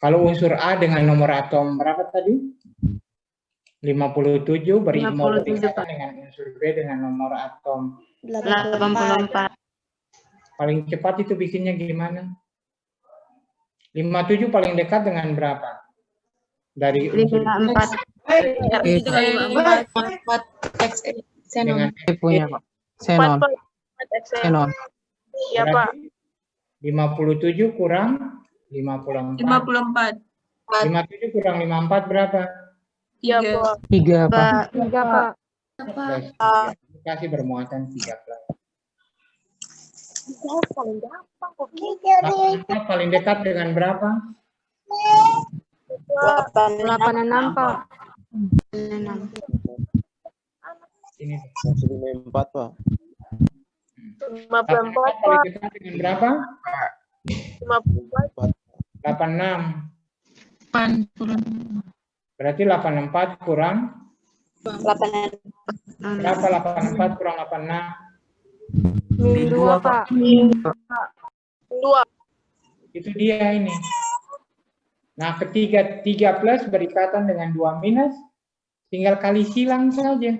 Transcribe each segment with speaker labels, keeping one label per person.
Speaker 1: Kalau unsur A dengan nomor atom berapa tadi? 57 mau berikatan dengan unsur B dengan nomor atom
Speaker 2: 84.
Speaker 1: Paling cepat itu bikinnya gimana? 57 paling dekat dengan berapa? Dari unsur
Speaker 2: 54.
Speaker 1: dengan
Speaker 3: punya Pak. Xenon. Xenon.
Speaker 4: Iya, Pak.
Speaker 1: 57 kurang 54.
Speaker 4: 54.
Speaker 1: 57 kurang 54 berapa?
Speaker 4: Iya, Pak.
Speaker 3: 3 Pak.
Speaker 2: 3, Pak.
Speaker 1: Plus 3. Kasih bermuatan 13. Paling dekat dengan berapa?
Speaker 2: 86, Pak.
Speaker 1: Ini.
Speaker 5: 54 Pak.
Speaker 4: 54,
Speaker 1: Paling
Speaker 4: Pak.
Speaker 1: dekat dengan berapa?
Speaker 4: 54.
Speaker 1: 86. Berarti 84 kurang
Speaker 2: 86.
Speaker 1: berapa? 84 kurang 86.
Speaker 2: Min 2, Pak.
Speaker 4: 2.
Speaker 1: Itu dia ini. Nah, ketiga 3 plus berikatan dengan 2 minus, tinggal kali silang saja.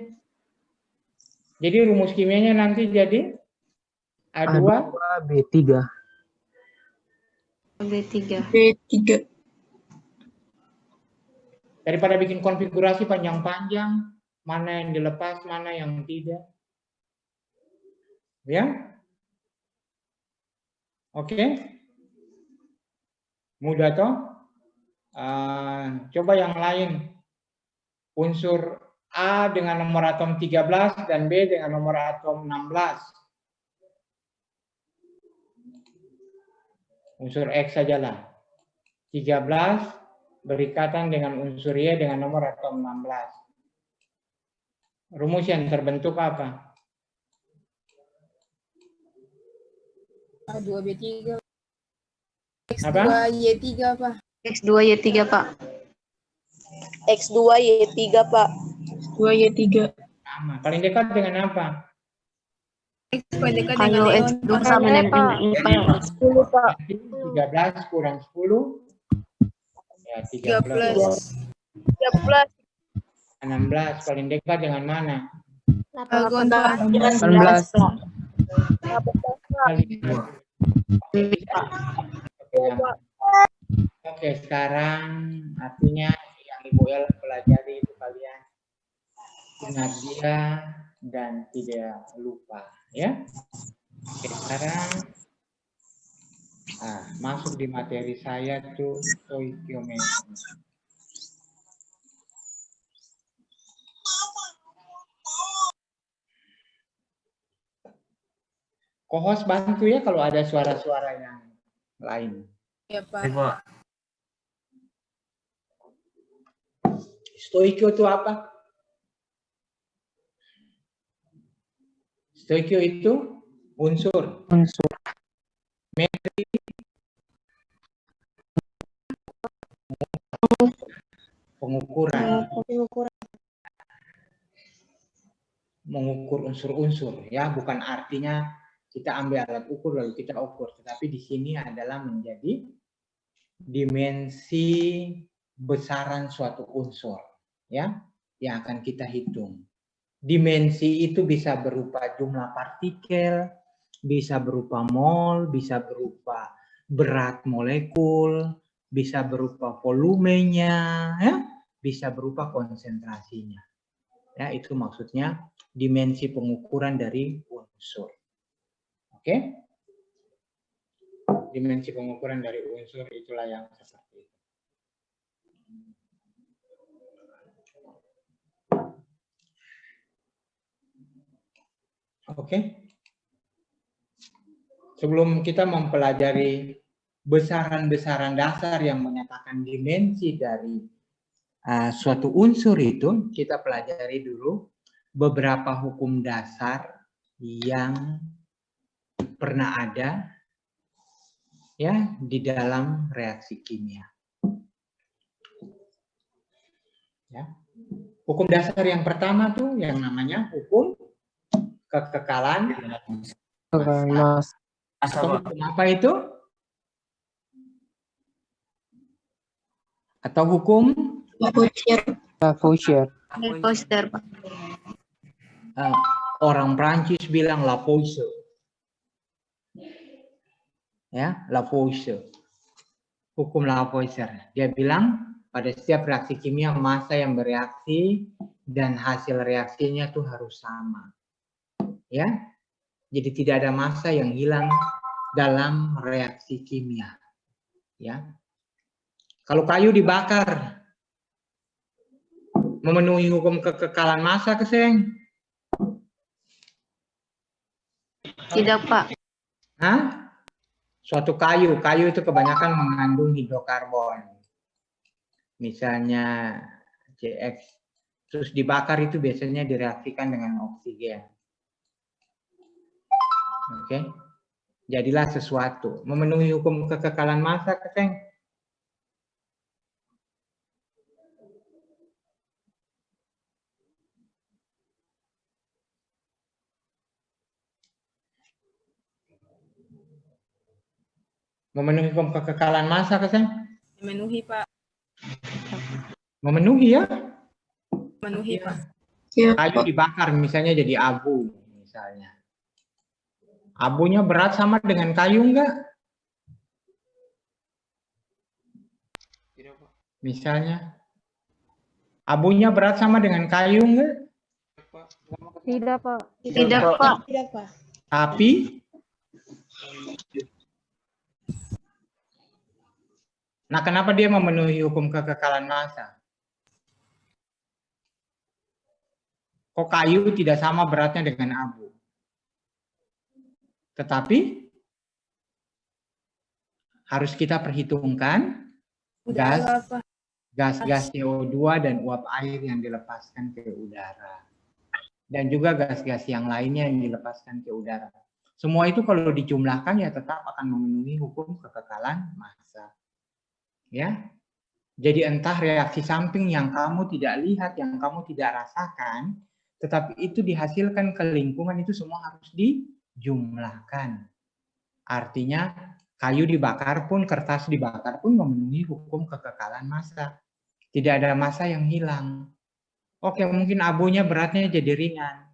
Speaker 1: Jadi rumus kimianya nanti jadi A2
Speaker 3: B3.
Speaker 2: B3.
Speaker 1: Daripada bikin konfigurasi panjang-panjang, mana yang dilepas, mana yang tidak. Ya? Oke? Mudah toh? Coba yang lain. Unsur A dengan nomor atom 13 dan B dengan nomor atom 16. Unsur X sajalah. 13 berikatan dengan unsur Y dengan nomor atom 16. Rumus yang terbentuk apa?
Speaker 6: A2B3.
Speaker 1: Apa?
Speaker 6: X2Y3, Pak.
Speaker 2: X2Y3, Pak.
Speaker 6: X2Y3, Pak.
Speaker 4: X2Y3.
Speaker 1: Sama. Paling dekat dengan apa?
Speaker 6: X paling dekat
Speaker 2: Kalau
Speaker 6: dengan
Speaker 2: X2 sama dengan IPA.
Speaker 4: 10, Pak.
Speaker 1: 13 kurang 10. Ya, 13.
Speaker 4: 13.
Speaker 1: 16 paling dekat dengan mana?
Speaker 3: 18.
Speaker 1: Oke, sekarang artinya yang Ibu El pelajari itu kalian ingat dia dan tidak lupa, ya. Oke, sekarang masuk di materi saya tuh stoikiometri. Kohos bantu ya kalau ada suara-suara yang lain.
Speaker 6: Ya, Pak.
Speaker 1: Stoikio itu apa? Stoikio itu unsur. Metri pengukuran. Mengukur unsur-unsur ya, bukan artinya kita ambil alat ukur lalu kita ukur, tetapi di sini adalah menjadi dimensi besaran suatu unsur ya yang akan kita hitung. Dimensi itu bisa berupa jumlah partikel, bisa berupa mol, bisa berupa berat molekul, bisa berupa volumenya, ya, bisa berupa konsentrasinya. Ya, itu maksudnya dimensi pengukuran dari unsur. Oke? Dimensi pengukuran dari unsur itulah yang seperti itu. Oke? Sebelum kita mempelajari besaran-besaran dasar yang menyatakan dimensi dari suatu unsur itu, kita pelajari dulu beberapa hukum dasar yang pernah ada ya di dalam reaksi kimia. Ya. Hukum dasar yang pertama tuh yang namanya hukum kekekalan massa. Atau hukum apa itu? Atau hukum
Speaker 3: Lavoisier.
Speaker 2: Lavoisier, Pak.
Speaker 1: orang Prancis bilang Lavoisier. Ya, Lavoisier. Hukum Lavoisier. Dia bilang pada setiap reaksi kimia massa yang bereaksi dan hasil reaksinya tuh harus sama. Ya. Jadi tidak ada massa yang hilang dalam reaksi kimia. Ya. Kalau kayu dibakar memenuhi hukum kekekalan massa, Keseng?
Speaker 2: Tidak, Pak.
Speaker 1: Hah? Suatu kayu itu kebanyakan mengandung hidrokarbon. Misalnya CX. Terus dibakar itu biasanya direaksikan dengan oksigen. Oke. Jadilah sesuatu. Memenuhi hukum kekekalan massa, Keseng? Memenuhi hukum kekekalan massa, Keseng?
Speaker 6: Memenuhi, Pak.
Speaker 1: Memenuhi ya?
Speaker 6: Memenuhi, Pak.
Speaker 1: Kayu dibakar misalnya jadi abu. Misalnya. Abunya berat sama dengan kayu enggak? Misalnya. Abunya berat sama dengan kayu enggak?
Speaker 2: Tidak, Pak. Tidak, Pak.
Speaker 6: Tidak, Pak.
Speaker 1: Tapi nah, kenapa dia memenuhi hukum kekekalan massa? Kok kayu tidak sama beratnya dengan abu? Tetapi harus kita perhitungkan gas CO2 dan uap air yang dilepaskan ke udara. Dan juga gas-gas yang lainnya yang dilepaskan ke udara. Semua itu kalau dijumlahkan ya tetap akan memenuhi hukum kekekalan massa. Ya. Jadi entah reaksi samping yang kamu tidak lihat, yang kamu tidak rasakan, tetapi itu dihasilkan ke lingkungan, itu semua harus dijumlahkan. Artinya kayu dibakar pun, kertas dibakar pun memenuhi hukum kekekalan massa. Tidak ada massa yang hilang. Oke, mungkin abunya beratnya jadi ringan.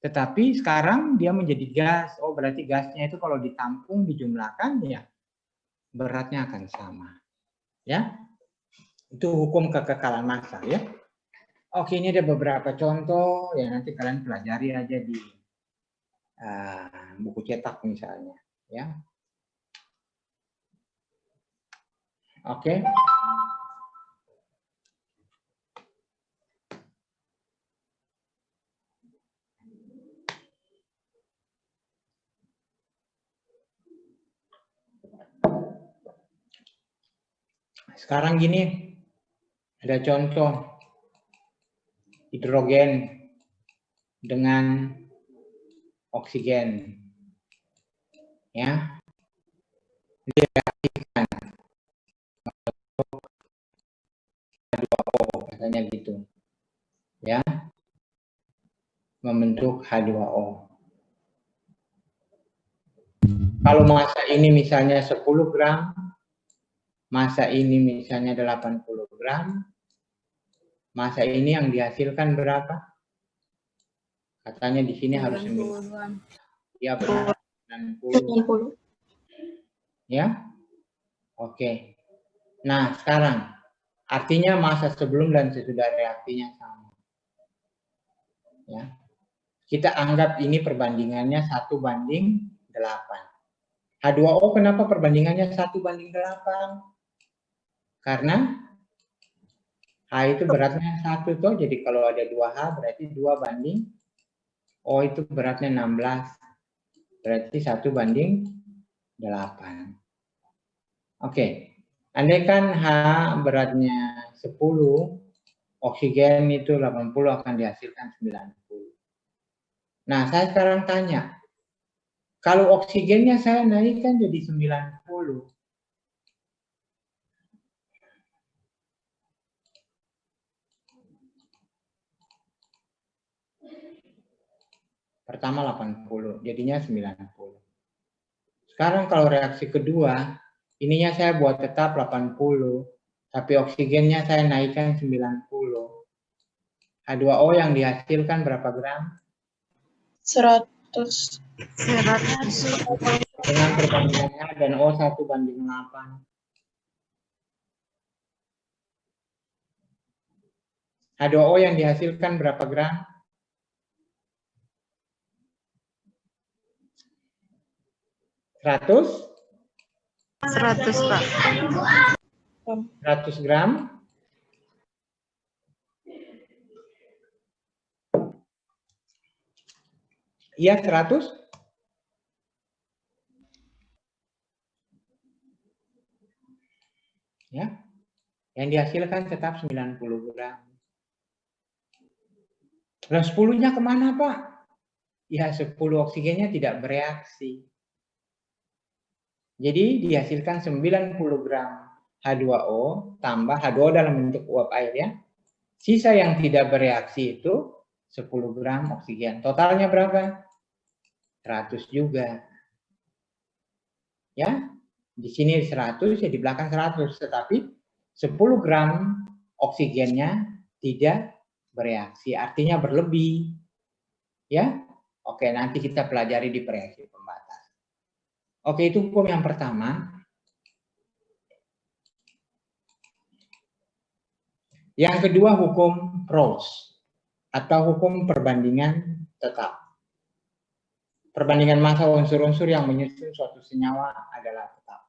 Speaker 1: Tetapi sekarang dia menjadi gas. Oh, berarti gasnya itu kalau ditampung, dijumlahkan, ya beratnya akan sama. Ya, itu hukum kekekalan massa ya. Oke, ini ada beberapa contoh ya, nanti kalian pelajari aja di buku cetak misalnya ya. Oke. Sekarang gini, ada contoh hidrogen dengan oksigen, ya, direaksikan H2O, katanya gitu, ya, membentuk H2O. Kalau massa ini misalnya 10 gram, massa ini misalnya 80 gram, massa ini yang dihasilkan berapa? Katanya di sini harus 90. Ya, benar. 90. Ya. Oke. Nah, sekarang artinya massa sebelum dan sesudah reaksinya sama. Ya. Kita anggap ini perbandingannya 1:8. H2O kenapa perbandingannya 1:8? Karena H itu beratnya 1 toh, jadi kalau ada 2H berarti 2:8. O itu beratnya 16, berarti 1:8. Oke, andaikan H beratnya 10, oksigen itu 80 akan dihasilkan 90. Nah, saya sekarang tanya, kalau oksigennya saya naikkan jadi 90, pertama 80, jadinya 90. Sekarang kalau reaksi kedua, ininya saya buat tetap 80, Tapi oksigennya saya naikkan 90. H2O yang dihasilkan berapa gram?
Speaker 4: 100.
Speaker 2: 100.
Speaker 1: Dengan perbandingan H dan O 1:8. H2O yang dihasilkan berapa gram? 100?
Speaker 2: 100, Pak.
Speaker 1: 100 gram. Iya, 100. Ya. Yang dihasilkan tetap 90 gram. Nah, 10-nya kemana, Pak? Ya, 10 oksigennya tidak bereaksi. Jadi dihasilkan 90 gram H2O tambah H2O dalam bentuk uap air ya. Sisa yang tidak bereaksi itu 10 gram oksigen. Totalnya berapa? 100 juga. Ya, di sini 100, ya di belakang 100. Tetapi 10 gram oksigennya tidak bereaksi. Artinya berlebih. Ya, oke, nanti kita pelajari di reaksi pembatas. Oke, itu hukum yang pertama. Yang kedua, hukum Rawls atau hukum perbandingan tetap. Perbandingan massa unsur-unsur yang menyusun suatu senyawa adalah tetap.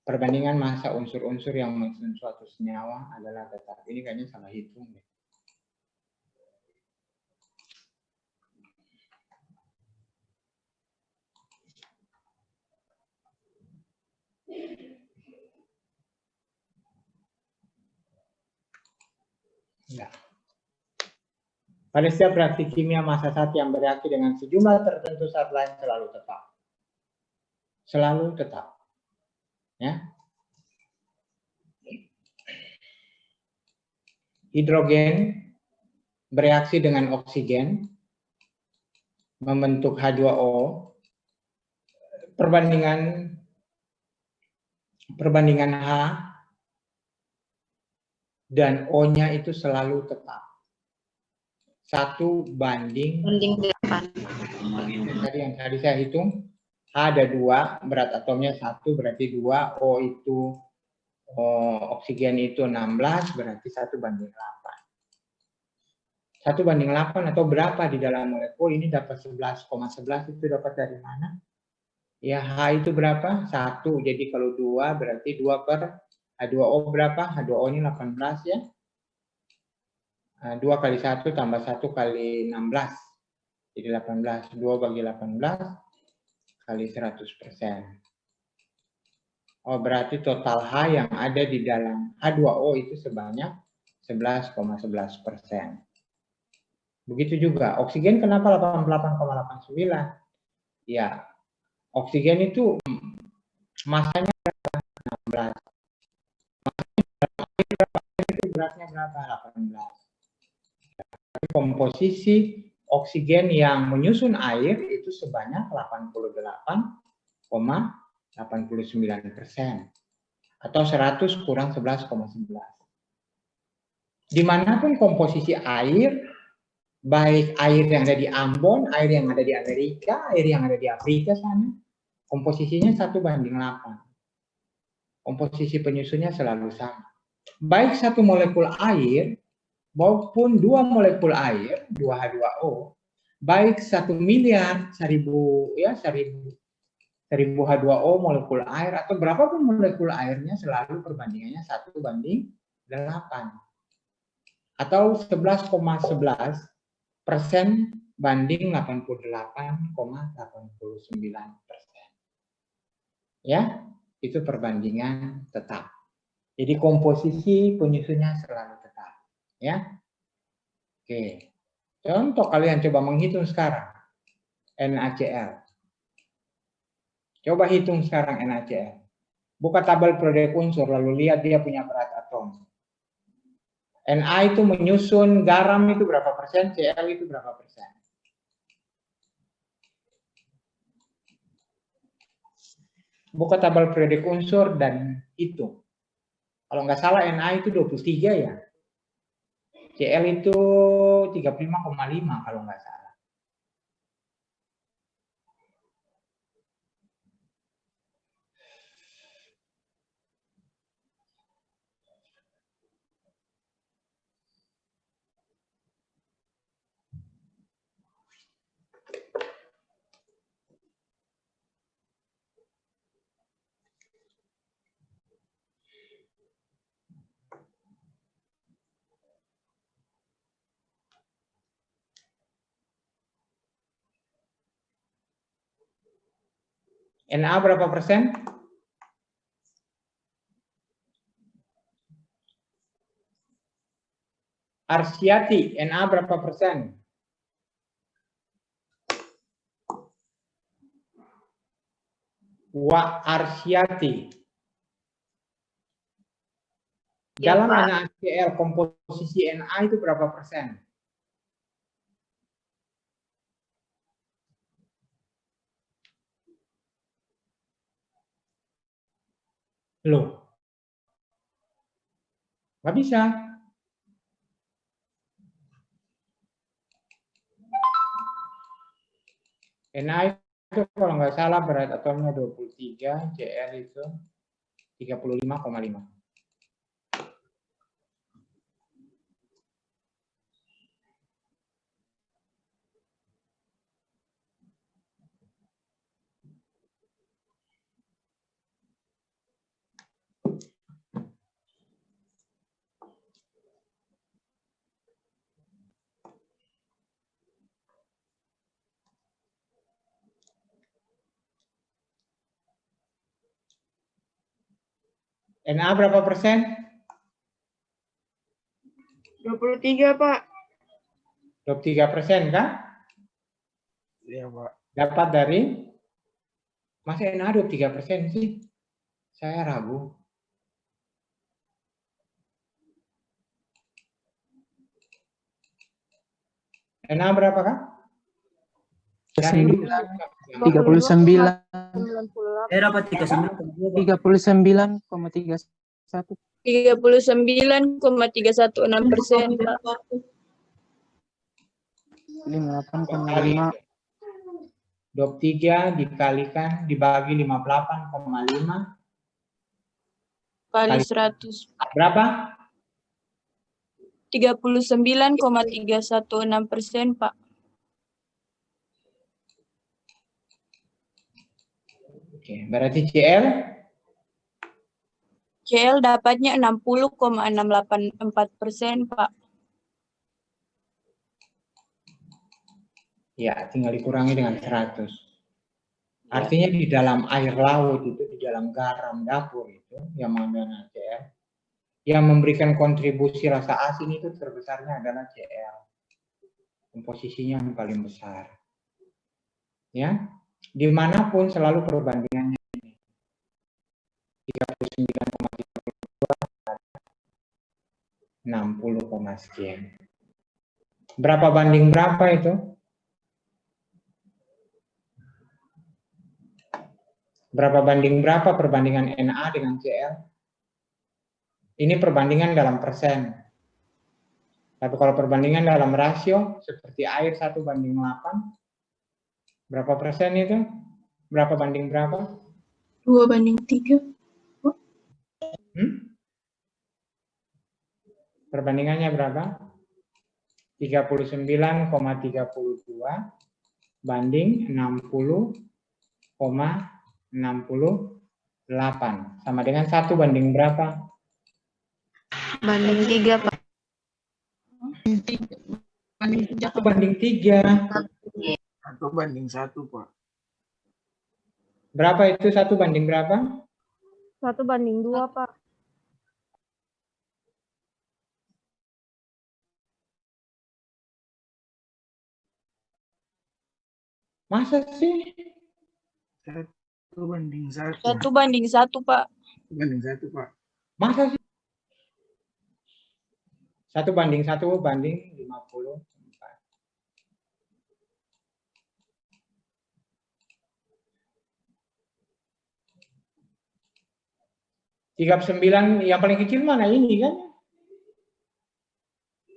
Speaker 1: Perbandingan massa unsur-unsur yang menyusun suatu senyawa adalah tetap. Ini kayaknya salah hitung deh. Ya. Pada setiap reaksi kimia, massa zat yang bereaksi dengan sejumlah tertentu zat lain selalu tetap. Selalu tetap. Ya. Hidrogen bereaksi dengan oksigen membentuk H2O. Perbandingan H dan O-nya itu selalu tetap. 1:8. Tadi yang tadi saya hitung, H ada 2, berat atomnya 1, berarti 2. O itu oksigen itu 16, berarti 1:8. 1:8 atau berapa di dalam molekul ini dapat 11,11 itu dapat dari mana? Ya, H itu berapa? 1. Jadi kalau 2 berarti 2 per H2O berapa? H2O ini 18 ya. 2 kali 1 tambah 1 kali 16. Jadi 18. 2 bagi 18 kali 100%. Oh, berarti total H yang ada di dalam H2O itu sebanyak 11,11%. Begitu juga oksigen kenapa 88,89? Ya, oksigen itu masanya 16. Itu beratnya berapa? 18. Komposisi oksigen yang menyusun air itu sebanyak 88,89% atau 100 kurang 11,11. Dimanapun komposisi air, baik air yang ada di Ambon, air yang ada di Amerika, air yang ada di Afrika sana, komposisinya 1:8. Komposisi penyusunnya selalu sama. Baik satu molekul air maupun 2 molekul air, 2H2O, baik 1 miliar 1000 H2O molekul air atau berapapun molekul airnya selalu perbandingannya 1:8 atau 11,11% banding 88,89%. Ya, itu perbandingan tetap. Jadi komposisi penyusunnya selalu tetap. Ya, oke. Contoh kalian coba menghitung sekarang NaCl. Coba hitung sekarang NaCl. Buka tabel periode unsur lalu lihat dia punya berat atom. Na itu menyusun garam itu berapa persen, Cl itu berapa persen. Buka tabel periode unsur dan hitung. Kalau nggak salah NA itu 23 ya. CL itu 35,5 kalau nggak salah. NA berapa persen? Arsyati, NA berapa persen? Wa Arsyati.
Speaker 2: Ya,
Speaker 1: Dalam
Speaker 2: Pak.
Speaker 1: NaCl komposisi Na itu berapa persen? Loh, nggak bisa. Na itu kalau nggak salah berat atomnya 23, Cl itu 35,5. Na berapa persen?
Speaker 2: 23, Pak.
Speaker 1: 23% kan?
Speaker 3: Iya, Pak.
Speaker 1: Dapat dari, masa Na 23% sih? Saya ragu. Na berapa Kak? Cari dulu.
Speaker 3: 39.
Speaker 2: 98.
Speaker 5: Dapat 39,2.
Speaker 3: 39,31.
Speaker 4: 39,316%, Pak.
Speaker 3: 58,5.
Speaker 1: 23 dikalikan dibagi 58,5
Speaker 4: Kali 100.
Speaker 1: berapa?
Speaker 4: 39,316%, Pak.
Speaker 1: Oke, berarti Cl
Speaker 4: CL dapatnya 60,684%, Pak.
Speaker 1: ya tinggal dikurangi dengan 100. Artinya di dalam air laut itu, di dalam garam dapur itu yang mengandung NaCl, yang memberikan kontribusi rasa asin itu terbesarnya adalah Cl. Komposisinya yang paling besar. Ya, dimanapun selalu perbandingannya ini 39,32 60, sekian. Berapa banding berapa itu? Berapa banding berapa perbandingan Na dengan Cl? Ini perbandingan dalam persen. Tapi kalau perbandingan dalam rasio seperti air 1:8, berapa persen itu? Berapa banding berapa?
Speaker 4: 2:3.
Speaker 1: Perbandingannya berapa? 39,32 banding 60,68. Sama dengan 1 banding berapa?
Speaker 2: Banding 3, Pak.
Speaker 4: Banding
Speaker 1: 1 banding 3.
Speaker 3: 1:1, Pak.
Speaker 1: Berapa itu 1 banding berapa?
Speaker 7: 1:2, Pak.
Speaker 1: Masa sih?
Speaker 3: 1:1.
Speaker 4: 1:1, Pak.
Speaker 3: 1:1, Pak.
Speaker 1: Masa sih? 1:1 banding 54. 39 yang paling kecil mana ini kan?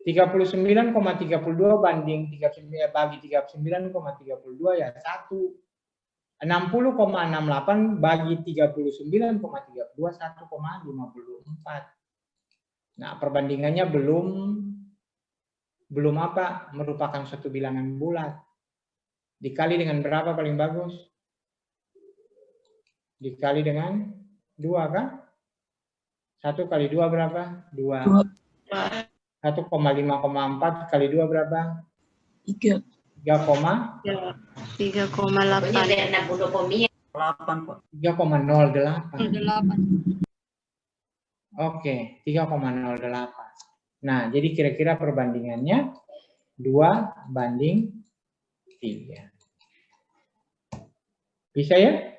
Speaker 1: 39,32 banding 39 bagi 39,32 ya 1. 60,68 bagi 39,32 1,54. Nah, perbandingannya belum apa? Merupakan suatu bilangan bulat. Dikali dengan berapa paling bagus? Dikali dengan 2 kan? 1 kali 2 berapa? 2. 1,5,4 kali 2 berapa?
Speaker 4: 3.
Speaker 2: 3,8.
Speaker 1: 3,08. Oke, 3,08. Nah, jadi kira-kira perbandingannya 2:3. Bisa ya?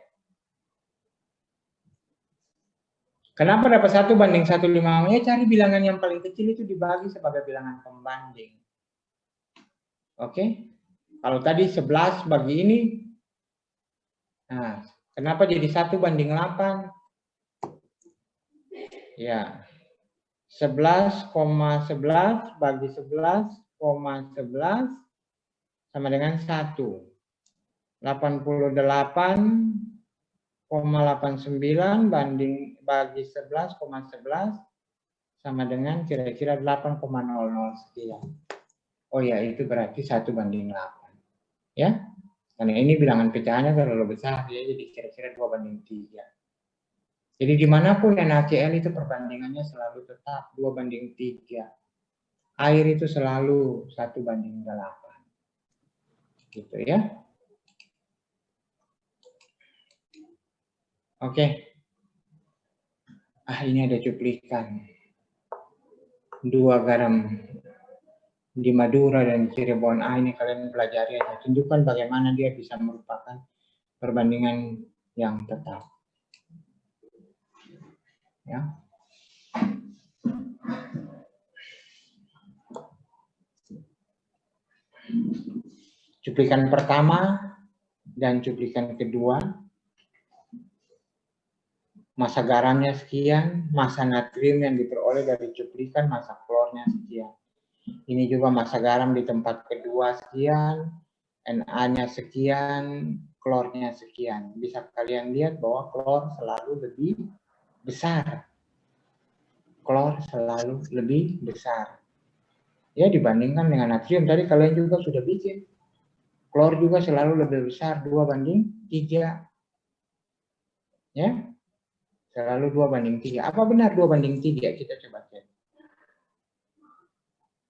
Speaker 1: Kenapa dapat 1:1,5? Ya cari bilangan yang paling kecil itu dibagi sebagai bilangan pembanding. Oke? Kalau tadi 11 bagi ini, nah, kenapa jadi 1:8? Ya, 11,11 bagi 11,11 sama dengan 1. 88,89 bagi 11,11 sama dengan kira-kira 8,00 sekian. Oh ya, itu berarti 1:8. Ya, karena ini bilangan pecahannya terlalu besar ya, jadi kira-kira 2:3. Jadi dimanapun NaCl itu perbandingannya selalu tetap 2:3. Air itu selalu 1:8. Gitu ya. Oke. Ini ada cuplikan. 2 garam di Madura dan Cirebon. Ini kalian pelajari aja. Tunjukkan bagaimana dia bisa merupakan perbandingan yang tetap. Ya. Cuplikan pertama dan cuplikan kedua. Massa garamnya sekian, massa natrium yang diperoleh dari cuplikan, massa klornya sekian. Ini juga massa garam di tempat kedua sekian, Na-nya sekian, klornya sekian. Bisa kalian lihat bahwa klor selalu lebih besar. Klor selalu lebih besar. Ya, dibandingkan dengan natrium. Tadi kalian juga sudah bikin. Klor juga selalu lebih besar, 2:3. Ya. Selalu 2:3. Apa benar 2:3? Kita coba cek.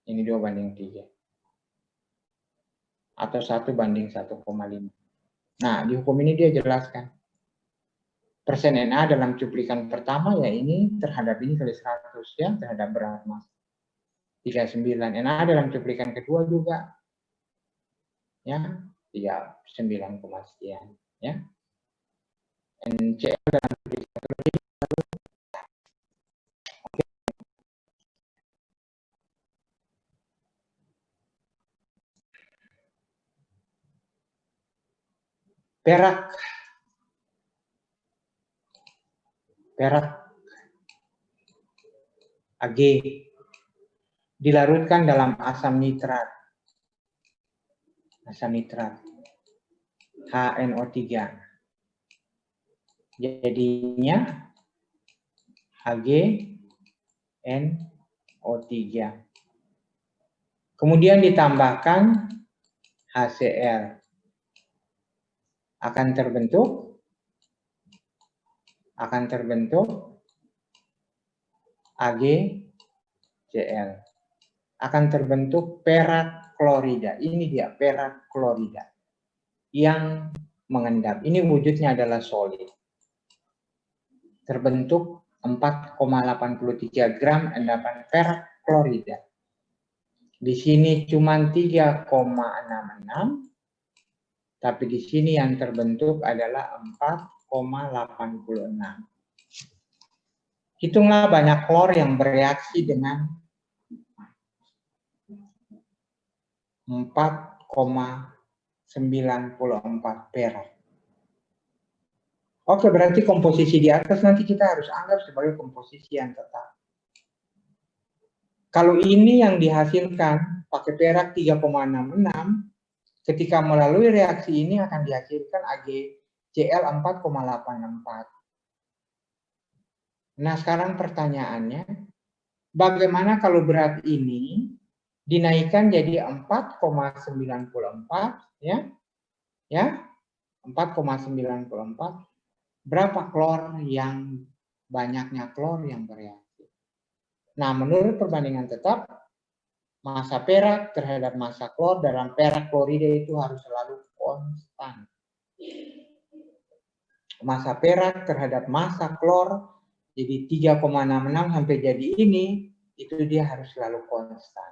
Speaker 1: Ini 2:3. Atau 1:1,5. Nah, di hukum ini dia jelaskan. Persen Na dalam cuplikan pertama ya ini terhadap ini kali 100 ya, terhadap berat mas. 39. Na dalam cuplikan kedua juga. Ya, 39, sekian. Ya. NCl dalam cuplikan kedua. Perak Ag dilarutkan dalam asam nitrat. HNO3. Jadinya HgNO3. Kemudian ditambahkan HCl. Akan terbentuk AgCl. Akan terbentuk perak klorida. Ini dia perak klorida yang mengendap. Ini wujudnya adalah solid. Terbentuk 4,83 gram endapan perak klorida. Di sini cuma 3,66. Tapi di sini yang terbentuk adalah 4,86. Hitunglah banyak klor yang bereaksi dengan 4,94 perak. Oke, berarti komposisi di atas nanti kita harus anggap sebagai komposisi yang tetap. Kalau ini yang dihasilkan pakai perak 3,66, ketika melalui reaksi ini akan dihasilkan AgCl 4,84. Nah, sekarang pertanyaannya, bagaimana kalau berat ini dinaikkan jadi 4,94, ya? Ya, 4,94. Berapa klor yang banyaknya klor yang bereaksi? Nah, menurut perbandingan tetap, massa perak terhadap massa klor dalam perak klorida itu harus selalu konstan. Massa perak terhadap massa klor jadi 3,66 sampai jadi ini, itu dia harus selalu konstan.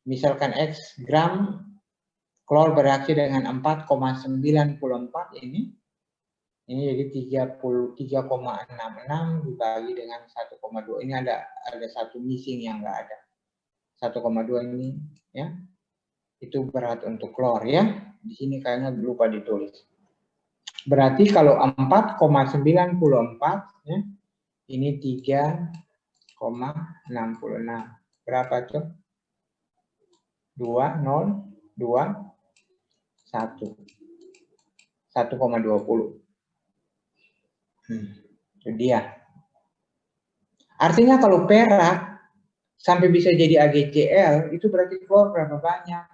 Speaker 1: Misalkan X gram klor bereaksi dengan 4,94 ini jadi 33,66 dibagi dengan 1,2. Ini ada satu missing yang enggak ada. 1,2 ini ya. Itu berat untuk klor ya. Di sini kayaknya lupa ditulis. Berarti kalau 4,94 ya. Ini 3,66. Berapa tuh? 2, 0, 2, 1. 1,20. Itu dia. Artinya kalau perak sampai bisa jadi AgCl, itu berarti klor berapa banyak?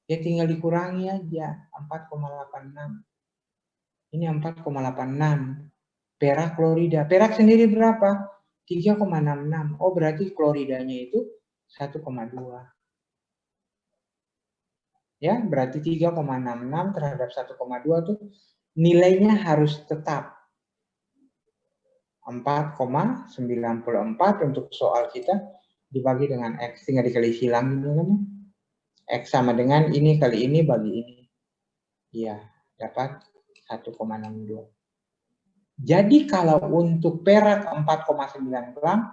Speaker 1: Ya tinggal dikurangi aja, 4,86. Ini 4,86. Perak klorida. Perak sendiri berapa? 3,66. Oh, berarti kloridanya itu 1,2. Ya, berarti 3,66 terhadap 1,2 tuh nilainya harus tetap. 4,94 untuk soal kita dibagi dengan X, tinggal dikali silang ini kan. X sama dengan ini kali ini bagi ini. Iya, dapat 1,62. Jadi kalau untuk perak 4,9 gram,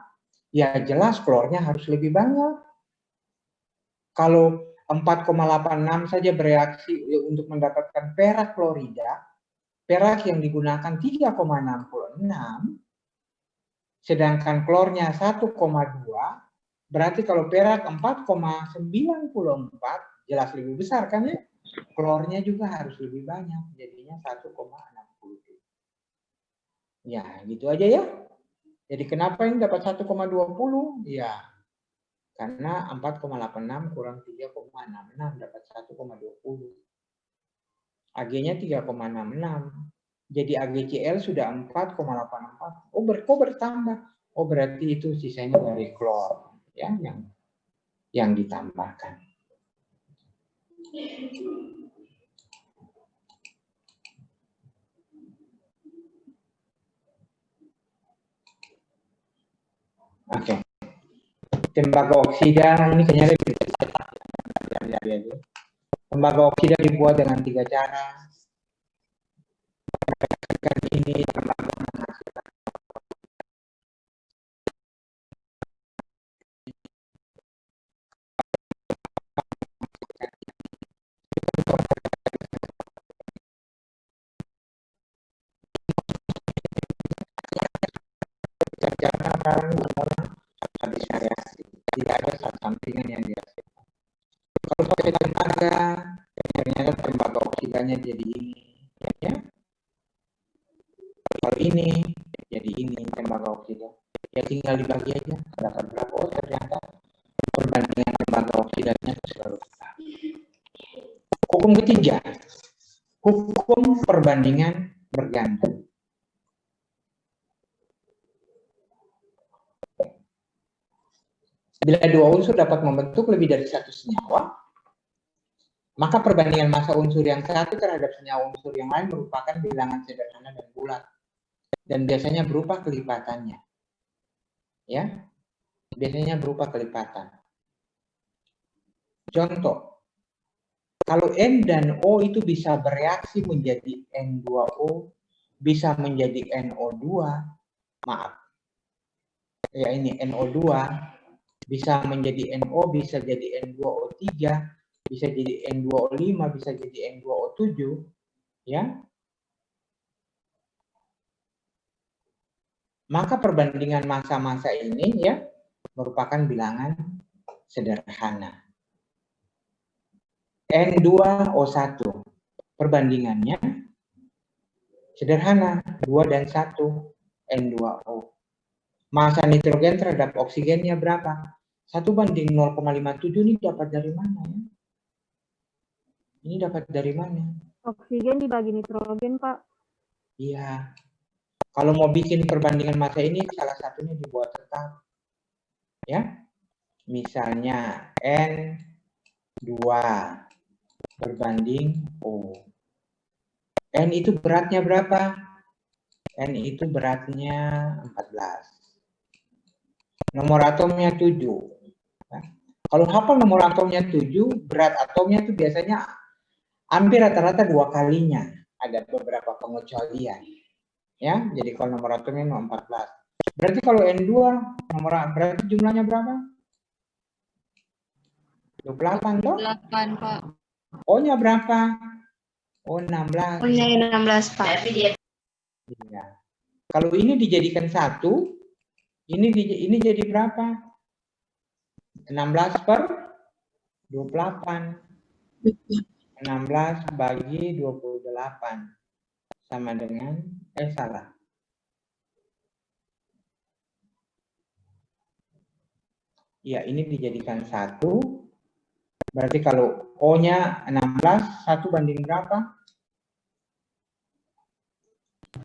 Speaker 1: ya jelas klornya harus lebih banyak. Kalau 4,86 saja bereaksi untuk mendapatkan perak klorida, perak yang digunakan 3,66, sedangkan klornya 1,2, berarti kalau perak 4,94 jelas lebih besar kan ya? Klornya juga harus lebih banyak, jadinya 1,60. Ya, gitu aja ya. Jadi kenapa ini dapat 1,20? Ya, karena 4,86 kurang 3,66 dapat 1,20. Ag-nya 3,66. Jadi AgCl sudah 4,84. Oh, kok bertambah? Oh, berarti itu sisanya dari klor ya yang ditambahkan. Oke. Tembaga oksida ini kayaknya lebih cepat. Tembaga oksida dibuat dengan 3 cara. Ini tembaga menghasilkan karena habis reaksi, tidak ada zat sampingan yang dihasilkan. Kalau pakai tembaga, ternyata tembaga oksidanya jadi ini, ya. Kalau ini jadi ini tembaga oksida, ya tinggal dibagi aja dapat berapa. Oh, ternyata perbandingan tembaga oksidanya selalu tetap. Hukum ketiga, hukum perbandingan bergantung. Bila dua unsur dapat membentuk lebih dari satu senyawa, maka perbandingan massa unsur yang satu terhadap senyawa unsur yang lain merupakan bilangan sederhana dan bulat, dan biasanya berupa kelipatannya. Ya, biasanya berupa kelipatan. Contoh, kalau N dan O itu bisa bereaksi menjadi N2O, bisa menjadi NO2, maaf, ya ini NO2, bisa menjadi NO, bisa jadi N2O3, bisa jadi N2O5, bisa jadi N2O7, ya. Maka perbandingan massa-massa ini ya merupakan bilangan sederhana. N2O1 perbandingannya sederhana, 2 dan 1 N2O. Massa nitrogen terhadap oksigennya berapa? 1:0,57 ini dapat dari mana ya? Ini dapat dari mana?
Speaker 7: Oksigen dibagi nitrogen, Pak.
Speaker 1: Iya. Kalau mau bikin perbandingan massa ini salah satunya dibuat tetap. Ya. Misalnya N2 berbanding O. N itu beratnya berapa? N itu beratnya 14. Nomor atomnya 7. Nah, kalau hafal nomor atomnya 7, berat atomnya itu biasanya hampir rata-rata 2 kalinya. Ada beberapa pengecualian. Ya, jadi kalau nomor atomnya 14. Berarti kalau N2 berarti jumlahnya berapa? 28 toh?
Speaker 2: 8, Pak.
Speaker 1: O-nya berapa? O 16.
Speaker 2: O-nya 16, Pak.
Speaker 1: Ya. Kalau ini dijadikan 1, ini jadi berapa? 16/28. 16 bagi 28 sama dengan salah. Ya, ini dijadikan 1. Berarti kalau O-nya 16, 1 banding berapa?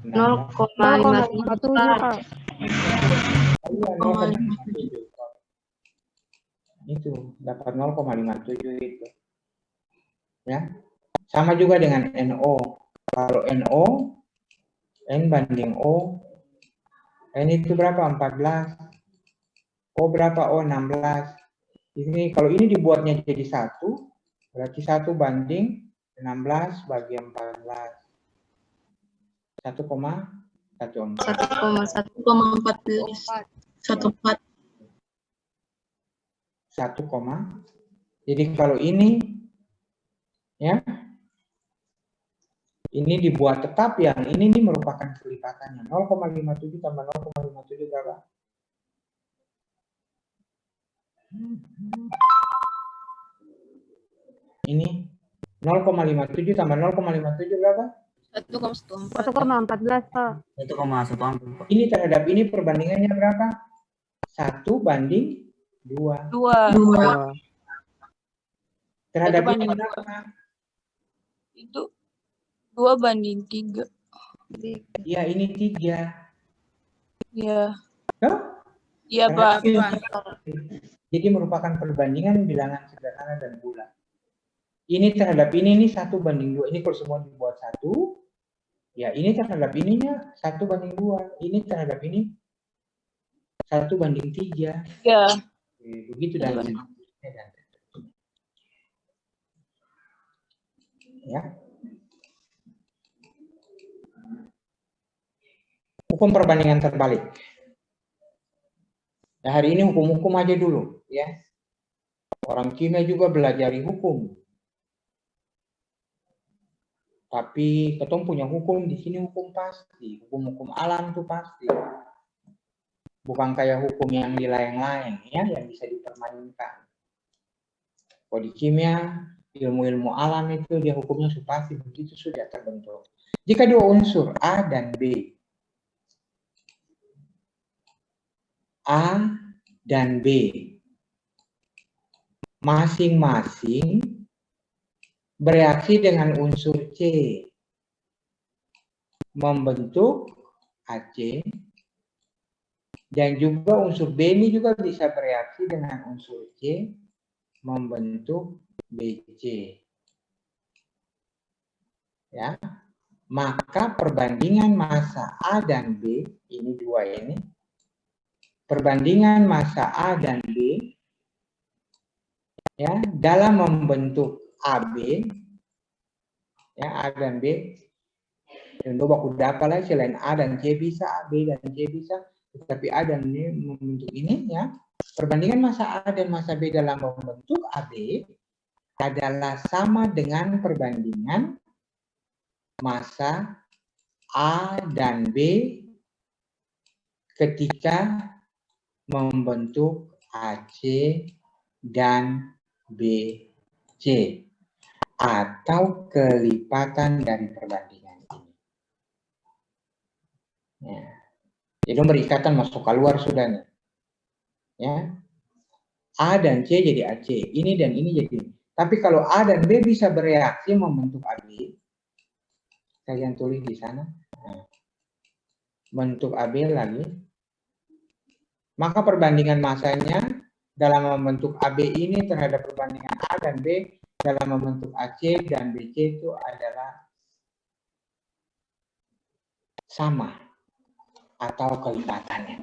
Speaker 7: 0,57, Pak.
Speaker 1: Iya, 0,57. Itu dapat 0,57 itu. Ya. Sama juga dengan NO. Kalau NO, N banding O, N itu berapa? 14. O berapa? O 16. Ini kalau ini dibuatnya jadi 1, berarti 1 banding 16 bagi 14. 1,14.
Speaker 4: 1,14. 14.
Speaker 1: 1, jadi kalau ini ya ini dibuat tetap, yang ini merupakan kelipatannya. 0,57 tambah 0,57 berapa? Ini 0,57 tambah 0,57 berapa?
Speaker 6: 1,14.
Speaker 7: 1,14, Pak.
Speaker 3: 1,14.
Speaker 1: Ini terhadap ini perbandingannya berapa? 1 banding 2.
Speaker 4: 2.
Speaker 1: Terhadap
Speaker 4: 1
Speaker 1: ini
Speaker 4: banding
Speaker 1: berapa?
Speaker 4: Itu 2/3.
Speaker 1: Ya, ini 3.
Speaker 4: Iya.
Speaker 1: Tuh?
Speaker 4: Iya, Pak.
Speaker 1: Jadi merupakan perbandingan bilangan sederhana dan bulat. Ini terhadap ini 1/2. Ini kalau semua dibuat 1, ya ini terhadap ininya 1/2. Ini terhadap ini 1/3.
Speaker 4: Iya.
Speaker 1: Begitu dan seterusnya. Ya. Hukum perbandingan terbalik. Ya, hari ini hukum-hukum aja dulu, ya. Orang kimia juga belajari hukum. Tapi ketemu punya hukum di sini, hukum pasti, hukum-hukum alam tuh pasti. Bukan kayak hukum yang di layang-layang ya, yang bisa dipermainkan. Kalau di kimia, ilmu-ilmu alam itu dia hukumnya pasti begitu sudah terbentuk. Jika dua unsur A dan B, A dan B masing-masing bereaksi dengan unsur C membentuk AC, dan juga unsur B ini juga bisa bereaksi dengan unsur C membentuk BC. Ya. Maka perbandingan massa A dan B, ini dua ini, perbandingan massa A dan B ya dalam membentuk AB, ya A dan B, tentu baku dapat lah selain A dan C bisa, B dan C bisa, tetapi A dan B membentuk ini ya. Perbandingan massa A dan massa B dalam membentuk AB adalah sama dengan perbandingan massa A dan B ketika membentuk AC dan BC atau kelipatan dari perbandingan ini. Ya. Jadi berikatan masuk keluar sudah nih. Ya. A dan C jadi AC, ini dan ini jadi ini. Tapi kalau A dan B bisa bereaksi membentuk AB, kalian tulis di sana. Nah, bentuk AB lagi. Maka perbandingan masanya dalam membentuk AB ini terhadap perbandingan A dan B dalam membentuk AC dan BC itu adalah sama atau kelipatannya.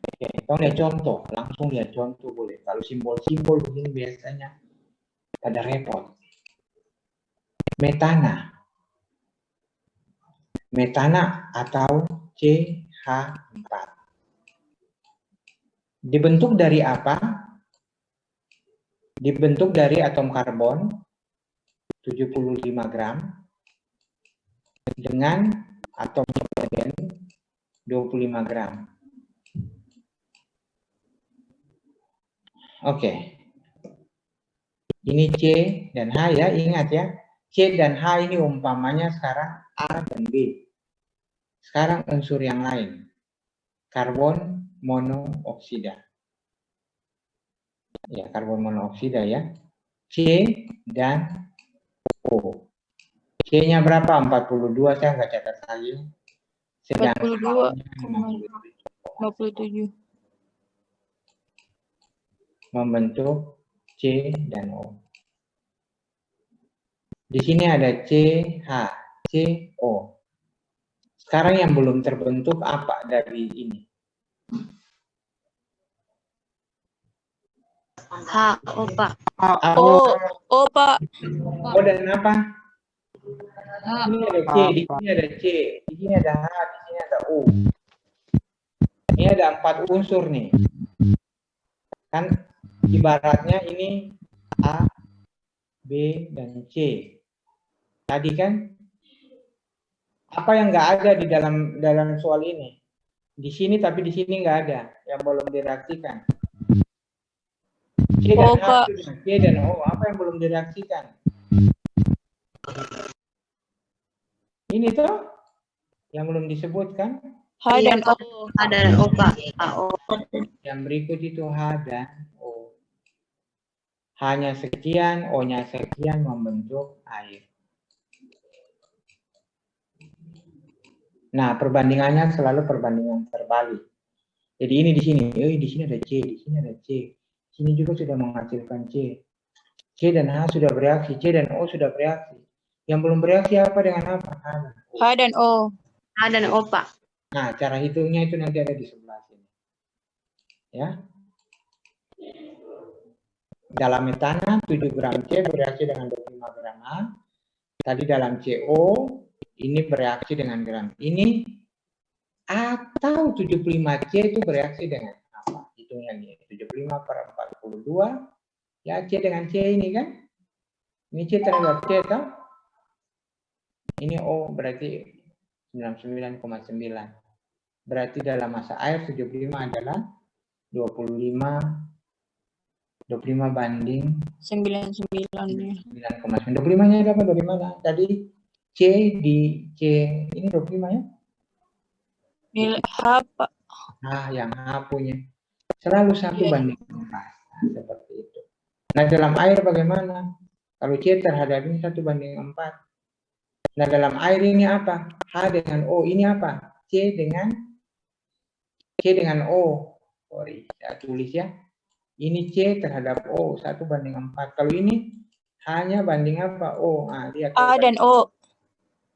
Speaker 1: Oke, kita lihat contoh, langsung lihat contoh boleh. Kalau simbol-simbol begini biasanya pada repot. Metana atau CH4. Dibentuk dari apa? Dibentuk dari atom karbon 75 gram dengan atom hidrogen 25 gram. Oke. Ini C dan H ya, ingat ya. C dan H ini umpamanya sekarang A dan B. Sekarang unsur yang lain. Karbon monooksida. Ya, karbon monooksida ya. C dan O. C-nya berapa? 42, saya nggak catat lagi.
Speaker 4: 42,57.
Speaker 1: Membentuk C dan O. Di sini ada CH, CO. Sekarang yang belum terbentuk apa dari ini?
Speaker 2: HO, Pak.
Speaker 4: Oh, Pak.
Speaker 1: O dan apa? Ini ada C, di sini ada C, di sini ada H, di sini ada O. Ini ada 4 unsur nih. Kan ibaratnya ini A, B, dan C. Tadi kan apa yang nggak ada di dalam soal ini? Di sini tapi di sini nggak ada yang belum direaksikan. C dan H, C dan O, apa yang belum direaksikan? Ini tuh yang belum disebutkan.
Speaker 4: H dan O.
Speaker 2: Ada O, Pak. HO.
Speaker 1: Yang berikut itu H dan O. H-nya sekian, O-nya sekian membentuk air. Nah, perbandingannya selalu perbandingan terbalik. Jadi ini di sini ada C, di sini ada C. Sini juga sudah menghasilkan C. C dan H sudah bereaksi, C dan O sudah bereaksi. Yang belum bereaksi apa dengan apa?
Speaker 4: H dan O.
Speaker 2: H dan O, Pak.
Speaker 1: Nah, cara hitungnya itu nanti ada di sebelah sini. Ya. Dalam metana 7 gram C bereaksi dengan 25 gram A. Tadi dalam CO ini bereaksi dengan gram ini atau 75C itu bereaksi dengan apa? Hitungnya nih 75/42 ya C dengan C ini kan? Ini C terhadap C kan? Ini O berarti 99,9. Berarti dalam massa air 75 adalah 25 banding
Speaker 4: 99.
Speaker 1: 9,9. 25-nya dapat dari mana? Tadi C di C ini 25 ya?
Speaker 4: Nilai H, Pak.
Speaker 1: Nah, yang H punya. Selalu 1 banding 4. Nah, seperti itu. Nah, dalam air bagaimana? Kalau C terhadap ini 1 banding 4. Nah, dalam air ini apa? H dengan O. Ini apa? C dengan O. Sorry, saya tulis ya. Ini C terhadap O, 1 banding 4. Kalau ini hanya banding apa? O. Nah, lihat.
Speaker 4: A dan O.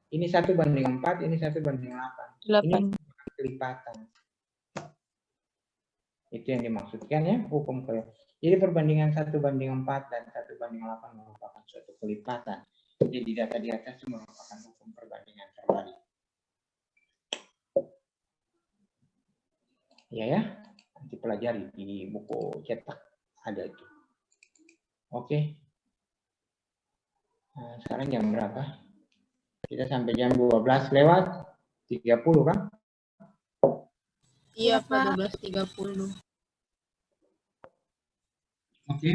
Speaker 1: Ini 1 banding 4, ini 1 banding 8.
Speaker 4: 8.
Speaker 1: Ini kelipatan. Itu yang dimaksudkan ya, hukum kelipatan. Jadi perbandingan 1 banding 4 dan 1 banding 8 merupakan suatu kelipatan. Jadi data di atas itu merupakan hukum perbandingan terbalik. Ya, nanti pelajari di buku cetak ada itu. Oke. Nah, sekarang jam berapa? Kita sampai jam 12 lewat 30 kan?
Speaker 6: Iya Pak, 12.30.
Speaker 1: Oke.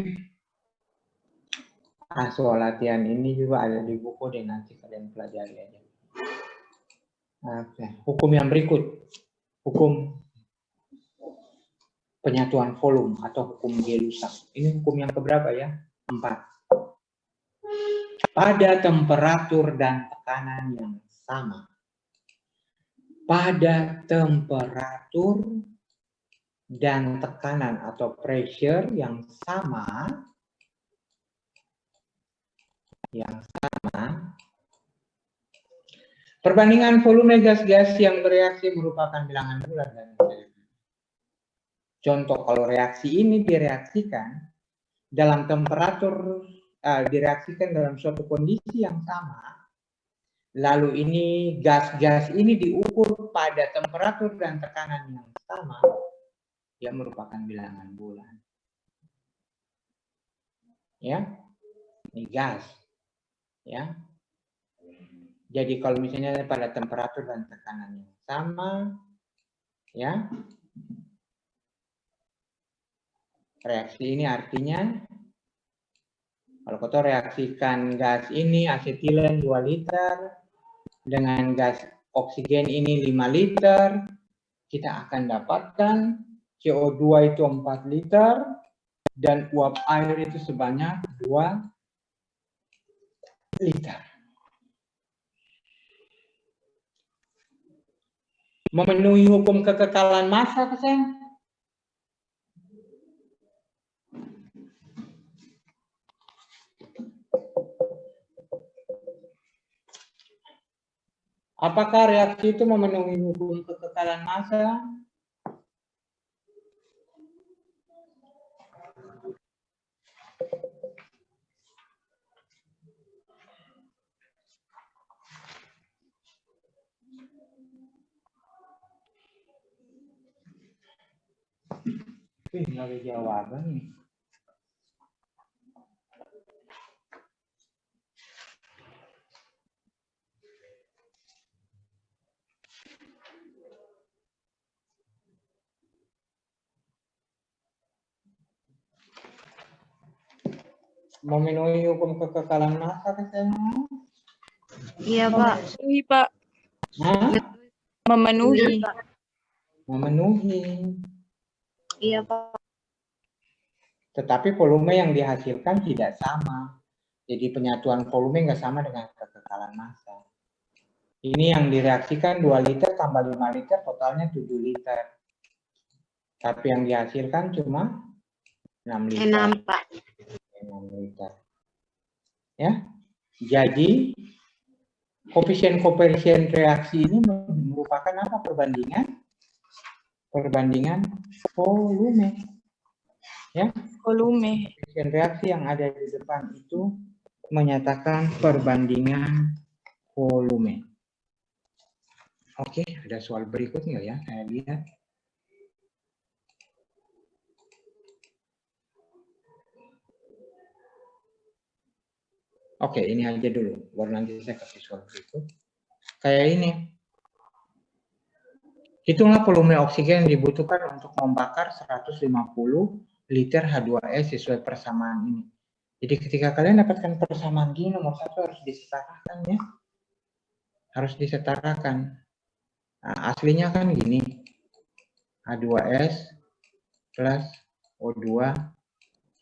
Speaker 1: Soal latihan ini juga ada di buku deh, nanti kalian pelajari aja. Oke. Hukum yang berikut. Hukum penyatuan volume atau hukum Gay-Lussac. Ini hukum yang keberapa ya? 4. Pada temperatur dan tekanan yang sama. Pada temperatur dan tekanan atau pressure yang sama, perbandingan volume gas-gas yang bereaksi merupakan bilangan bulat dan contoh kalau reaksi ini direaksikan dalam temperatur direaksikan dalam suatu kondisi yang sama, lalu ini gas-gas ini diukur pada temperatur dan tekanan yang sama, dia merupakan bilangan bulat. Ya, ini gas. Ya. Jadi kalau misalnya pada temperatur dan tekanan yang sama, ya, reaksi ini artinya kalau kita reaksikan gas ini asetilen 2 liter dengan gas oksigen ini 5 liter, kita akan dapatkan CO2 itu 4 liter dan uap air itu sebanyak 2 liter. Memenuhi hukum kekekalan massa, sayang? Apakah reaksi itu memenuhi hukum kekekalan massa? Nggak ada jawaban nih. Memenuhi hukum kekekalan massa, katanya?
Speaker 2: Iya Pak.
Speaker 4: Memenuhi, Pak.
Speaker 1: Hah?
Speaker 4: Memenuhi.
Speaker 1: Memenuhi.
Speaker 2: Iya Pak.
Speaker 1: Tetapi volume yang dihasilkan tidak sama. Jadi penyatuan volume nggak sama dengan kekekalan massa. Ini yang direaksikan 2 liter tambah 5 liter totalnya 7 liter. Tapi yang dihasilkan cuma 6 liter.
Speaker 2: 6 Pak.
Speaker 1: 6 liter. Ya. Jadi koefisien reaksi ini merupakan apa? Perbandingan volume. Ya.
Speaker 4: Volume.
Speaker 1: Koefisien reaksi yang ada di depan itu menyatakan perbandingan volume. Oke, ada soal berikutnya ya, saya lihat. Oke, ini aja dulu, baru nanti saya kasih soal berikut. Kayak ini. Hitunglah volume oksigen yang dibutuhkan untuk membakar 150 liter H2S sesuai persamaan ini. Jadi ketika kalian dapatkan persamaan gini, nomor 1 harus disetarakan ya. Harus disetarakan. Nah, aslinya kan gini. H2S plus O2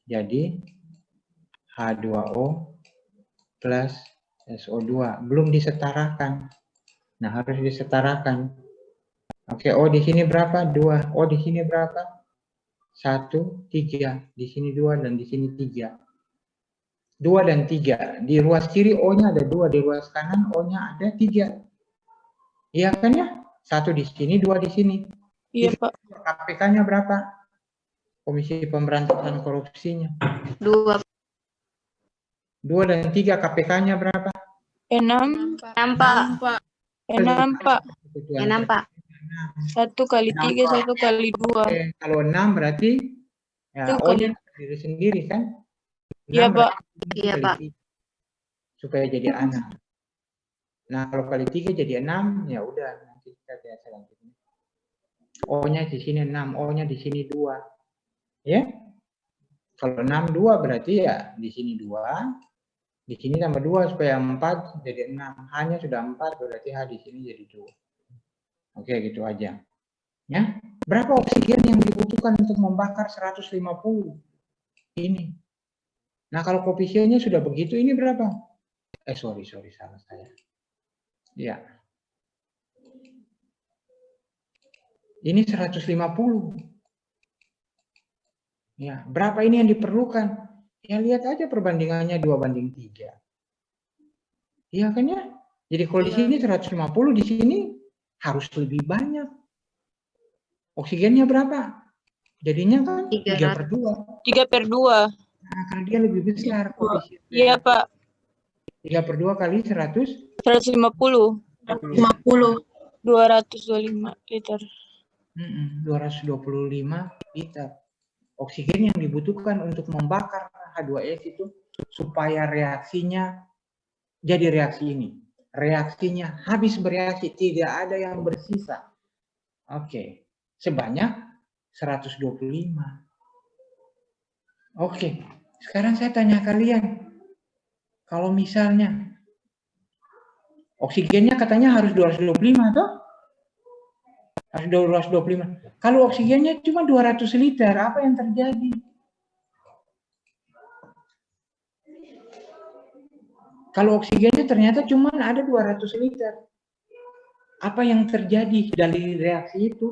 Speaker 1: jadi H2O plus SO2. Belum disetarakan. Nah, harus disetarakan. Oke, O di sini berapa? 2. O di sini berapa? 1, 3. Di sini 2 dan di sini 3. 2 dan 3. Di ruas kiri O-nya ada 2, di ruas kanan O-nya ada 3. Iya kan ya? 1 di sini, 2 di sini.
Speaker 4: Iya Pak.
Speaker 1: KPK-nya berapa? Komisi Pemberantasan Korupsinya.
Speaker 2: 2
Speaker 1: 2 dan 3 KPK-nya berapa?
Speaker 4: 6.
Speaker 2: 6 Pak.
Speaker 4: 6 Pak.
Speaker 2: 6 Pak.
Speaker 4: 1 kali 3, 1 kali 2.
Speaker 1: Oke, kalau 6 berarti ya
Speaker 4: Itu
Speaker 1: O-nya sendiri sendiri kan?
Speaker 4: Iya,
Speaker 1: 6
Speaker 4: Pak.
Speaker 1: berarti
Speaker 2: Iya,
Speaker 1: kali
Speaker 2: Pak.
Speaker 1: 3. Supaya jadi 6. Nah, kalau kali 3 jadi 6, ya udah nanti kita biasa lanjutnya. O-nya di sini 6, O-nya di sini 2. Ya. Kalau 6, 2 berarti ya di sini 2, di sini tambah 2 supaya 4 jadi 6. H-nya sudah 4 berarti H di sini jadi 2. Oke, gitu aja. Ya. Berapa oksigen yang dibutuhkan untuk membakar 150? Ini. Nah, kalau koefisiennya sudah begitu, ini berapa? Sorry, salah saya. Ya. Ini 150. Ya, berapa ini yang diperlukan? Ya, lihat aja perbandingannya 2:3. Iya kan ya? Jadi kalau di sini 150, di sini harus lebih banyak. Oksigennya berapa? Jadinya kan 3/2.
Speaker 4: 3/2.
Speaker 1: Nah, karena dia lebih besar koefisiennya.
Speaker 4: Iya, Pak.
Speaker 1: 3/2 kali 100.
Speaker 4: 150.
Speaker 6: 50.
Speaker 4: 225 liter.
Speaker 1: 225 liter. Oksigen yang dibutuhkan untuk membakar H2S itu supaya reaksinya jadi reaksi ini. Reaksinya habis bereaksi, tidak ada yang bersisa. Oke, sebanyak 125. Oke, sekarang saya tanya kalian. Kalau misalnya oksigennya katanya harus 225 toh? Harus 225. Kalau oksigennya cuma 200 liter, apa yang terjadi? Kalau oksigennya ternyata cuma ada 200 liter. Apa yang terjadi dari reaksi itu?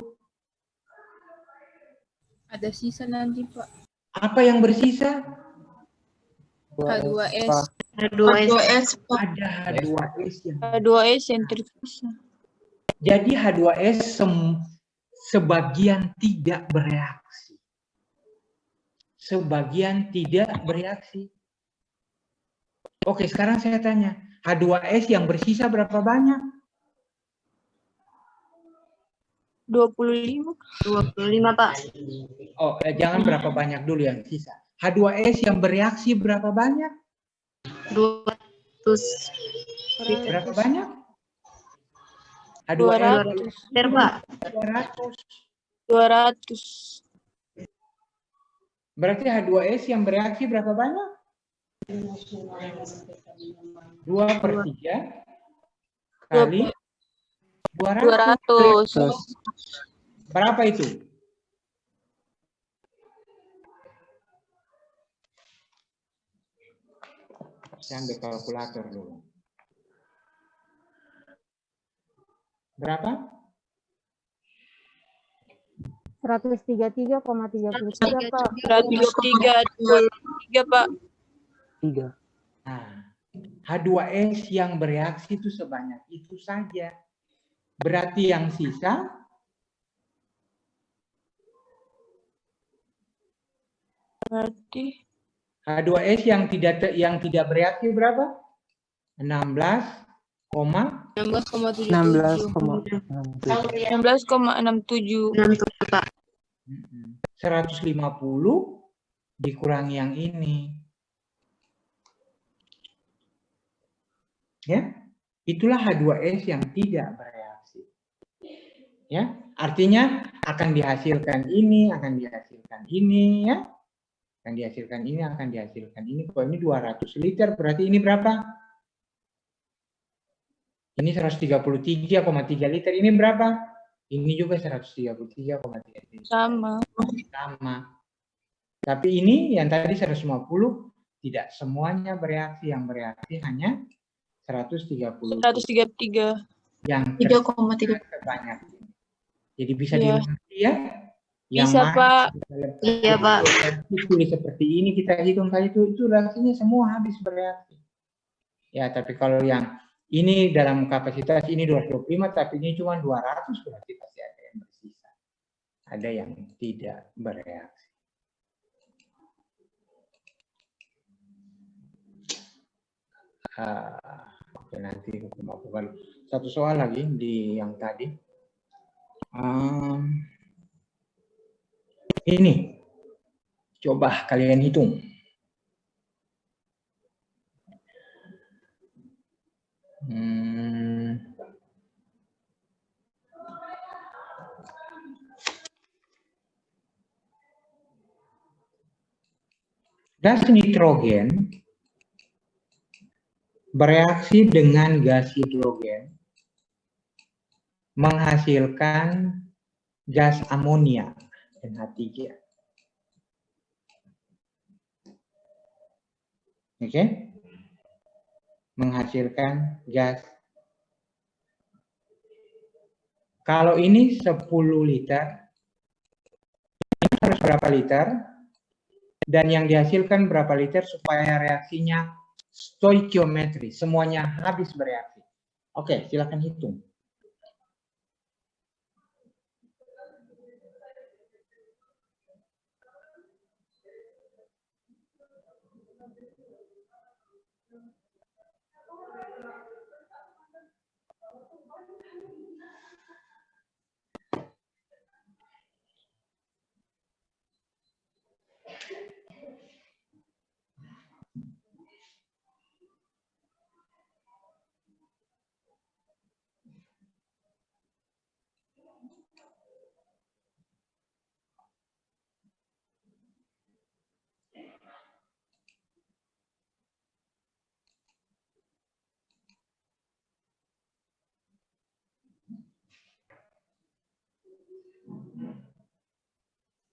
Speaker 6: Ada sisa nanti, Pak.
Speaker 1: Apa yang bersisa?
Speaker 6: H2S.
Speaker 2: H2S.
Speaker 1: Ada H2S yang.
Speaker 4: H2S yang tersisa.
Speaker 1: Jadi H2S sebagian tidak bereaksi. Sebagian tidak bereaksi. Oke, sekarang saya tanya, H2S yang bersisa berapa banyak?
Speaker 4: 25.
Speaker 2: 25, Pak.
Speaker 1: Oh, jangan berapa banyak dulu yang sisa. H2S yang bereaksi berapa banyak?
Speaker 2: 200
Speaker 1: Berapa banyak?
Speaker 4: H2S.
Speaker 2: liter, Pak.
Speaker 1: 200.
Speaker 4: 200.
Speaker 1: Berarti H2S yang bereaksi berapa banyak? 2/3 kali 200.
Speaker 4: 200.
Speaker 1: Berapa itu? Saya ambil kalkulator dulu. Berapa?
Speaker 7: 133,33, Pak.
Speaker 4: 133, Pak.
Speaker 3: 3.
Speaker 1: Nah, H2S yang bereaksi itu sebanyak itu saja. Berarti yang sisa
Speaker 4: Berarti
Speaker 1: H2S yang tidak bereaksi berapa? 16,67.
Speaker 6: 16,67.
Speaker 4: 16,67.
Speaker 2: Pak.
Speaker 1: 150 dikurangi yang ini. Ya, itulah H2S yang tidak bereaksi. Ya, artinya akan dihasilkan ini, akan dihasilkan ini, ya. Akan dihasilkan ini, akan dihasilkan ini. Kalau ini 200 liter, berarti ini berapa? Ini 133,3 liter. Ini berapa? Ini juga 133,3 liter.
Speaker 4: Sama.
Speaker 1: Tapi ini yang tadi 150 tidak semuanya bereaksi. Yang bereaksi hanya 130.
Speaker 4: 133.
Speaker 1: Yang
Speaker 6: 3,3.
Speaker 1: banyak. Jadi bisa
Speaker 4: Iya.
Speaker 1: dimengerti ya?
Speaker 4: Bisa, Pak.
Speaker 2: Iya, Pak.
Speaker 1: Tulis seperti ini kita hitung tadi itu reaksinya semua habis bereaksi. Ya, tapi kalau yang ini dalam kapasitas ini 225, tapi ini cuma 200, berarti pasti ada yang bersisa. Ada yang tidak bereaksi. Oke, nanti aku lakukan satu soal lagi di yang tadi. Ini, coba kalian hitung. Gas nitrogen bereaksi dengan gas hidrogen menghasilkan gas amonia NH3. Oke? Menghasilkan gas. Kalau ini 10 liter, ini harus berapa liter? Dan yang dihasilkan berapa liter supaya reaksinya stoikiometri, semuanya habis bereaksi. Oke, silakan hitung.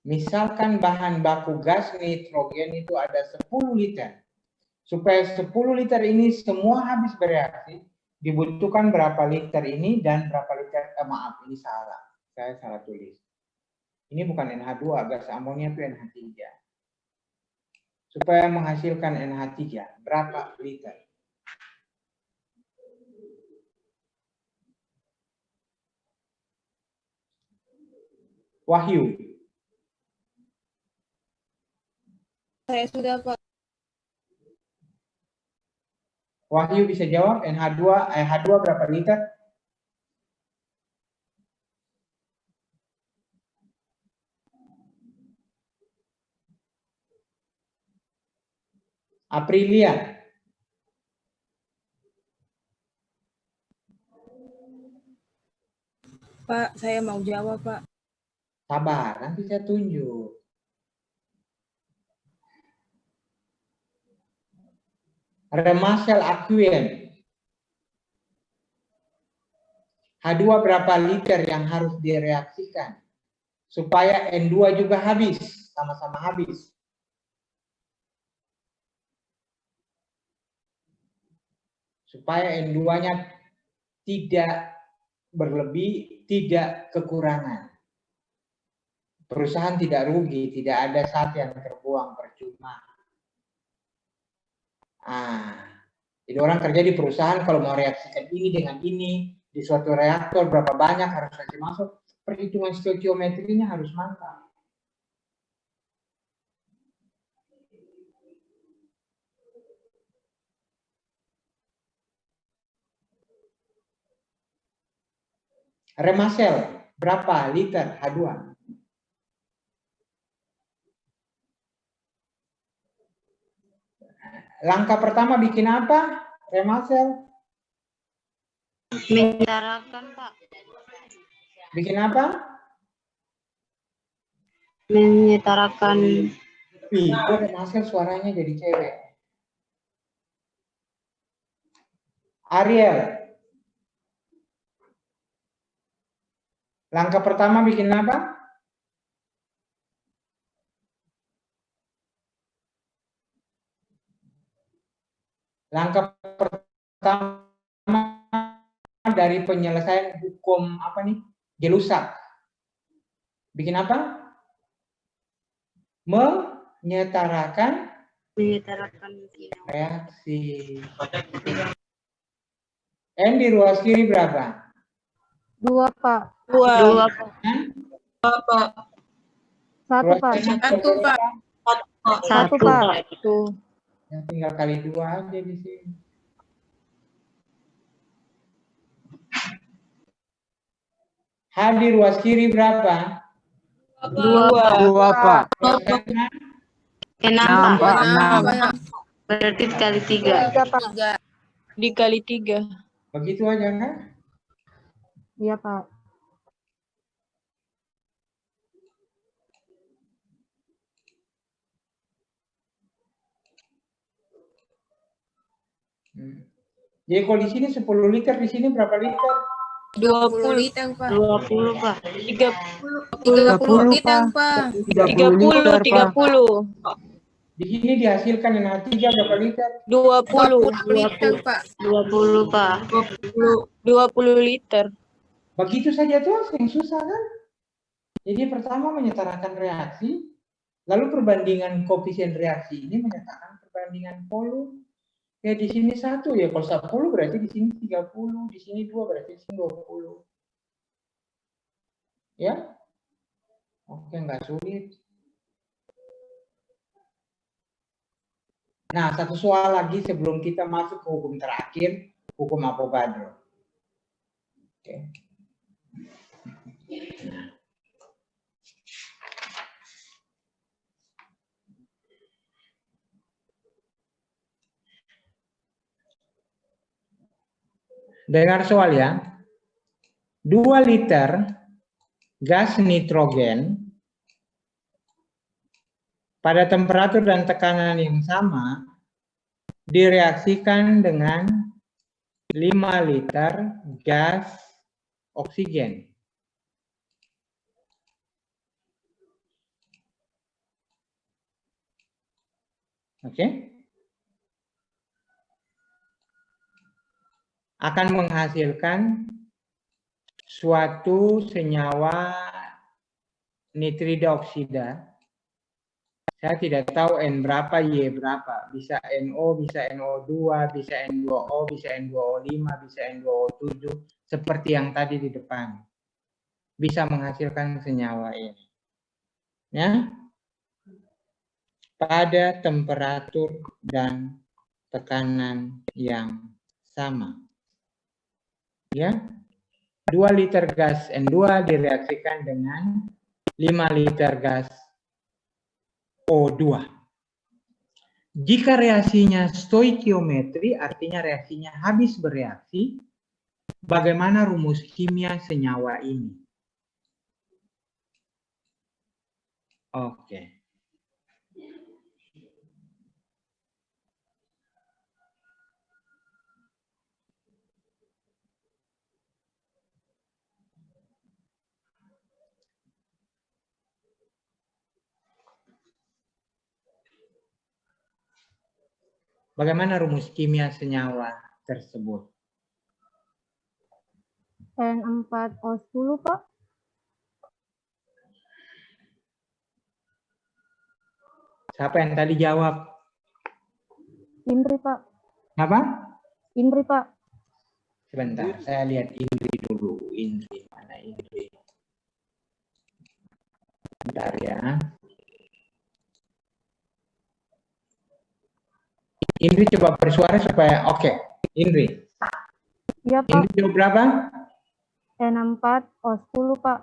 Speaker 1: Misalkan bahan baku gas nitrogen itu ada 10 liter. Supaya 10 liter ini semua habis bereaksi, dibutuhkan berapa liter ini dan berapa liter, maaf ini salah. Saya salah tulis. Ini bukan NH2, gas amonia itu NH3. Supaya menghasilkan NH3, berapa liter? Wahyu.
Speaker 6: Saya sudah, Pak.
Speaker 1: Wahyu bisa jawab NH2 berapa liter? Aprilia.
Speaker 6: Pak, saya mau jawab, Pak.
Speaker 1: Sabar, nanti saya tunjuk. Remasel Aquien. H2 berapa liter yang harus direaksikan supaya N2 juga habis, sama-sama habis. Supaya N2-nya tidak berlebih, tidak kekurangan. Perusahaan tidak rugi, tidak ada satu yang terbuang percuma. Jadi orang kerja di perusahaan kalau mau reaksikan ini dengan ini di suatu reaktor berapa banyak harus kasih masuk, perhitungan stoikiometrinya harus mantap. Remasel berapa liter H2? Langkah pertama bikin apa? Remasel.
Speaker 2: Menyetarakan, Pak.
Speaker 1: Bikin apa?
Speaker 2: Menyetarakan.
Speaker 1: Itu remasel suaranya jadi cewek. Ariel. Langkah pertama bikin apa? Langkah pertama dari penyelesaian hukum apa nih? Gelusak. Bikin apa? Menyetarakan reaksi. N di ruas kiri berapa?
Speaker 7: 2, Pak.
Speaker 4: 2.
Speaker 6: Pak.
Speaker 7: 1, Pak.
Speaker 6: 1, Pak.
Speaker 7: 1, Pak.
Speaker 1: Ya, tinggal kali 2 aja di sini. H di ruas kiri berapa?
Speaker 4: 2.
Speaker 3: 2, Pak.
Speaker 2: Enam,
Speaker 3: 6,
Speaker 2: Pak.
Speaker 3: Pak. 6.
Speaker 2: Berarti kali 3.
Speaker 7: 3, Pak.
Speaker 4: Dikali 3.
Speaker 1: Begitu aja kan?
Speaker 7: Iya, Pak.
Speaker 1: Jadi kalau di sini 10 liter, di sini berapa liter?
Speaker 6: 20 liter, Pak.
Speaker 2: 20, Pak.
Speaker 6: 30 liter, Pak.
Speaker 3: 30 liter, Pak.
Speaker 4: 30.
Speaker 1: Di sini dihasilkan NH3 berapa liter?
Speaker 4: 20.
Speaker 6: 20 liter, Pak.
Speaker 2: 20, Pak.
Speaker 4: 20 liter.
Speaker 1: Begitu saja tuh yang susah kan? Jadi pertama menyetarakan reaksi, lalu perbandingan koefisien reaksi ini menyatakan perbandingan volume. Ya di sini 1 ya, kalau 10 berarti di sini 30, di sini 2 berarti di sini 20. Ya? Oke, nggak sulit. Nah, satu soal lagi sebelum kita masuk ke hukum terakhir, hukum Avogadro. Oke. Dengar soal ya. 2 liter gas nitrogen pada temperatur dan tekanan yang sama direaksikan dengan 5 liter gas oksigen. Oke? Akan menghasilkan suatu senyawa nitrida oksida. Saya tidak tahu N berapa, Y berapa. Bisa NO, bisa NO2, bisa N2O, bisa N2O5, bisa N2O7. Seperti yang tadi di depan. Bisa menghasilkan senyawa ini. Ya. Pada temperatur dan tekanan yang sama. Ya. 2 liter gas N2 direaksikan dengan 5 liter gas O2. Jika reaksinya stoikiometri, artinya reaksinya habis bereaksi, bagaimana rumus kimia senyawa ini? Oke. Bagaimana rumus kimia senyawa tersebut?
Speaker 7: N4O10, Pak.
Speaker 1: Siapa yang tadi jawab?
Speaker 7: Indri, Pak.
Speaker 1: Apa?
Speaker 7: Indri, Pak.
Speaker 1: Sebentar, saya lihat Indri dulu. Indri, mana Indri? Bentar ya. Indri coba bersuara supaya oke. Indri.
Speaker 7: Iya, Pak.
Speaker 1: Indri jawab berapa?
Speaker 7: N4O10, Pak.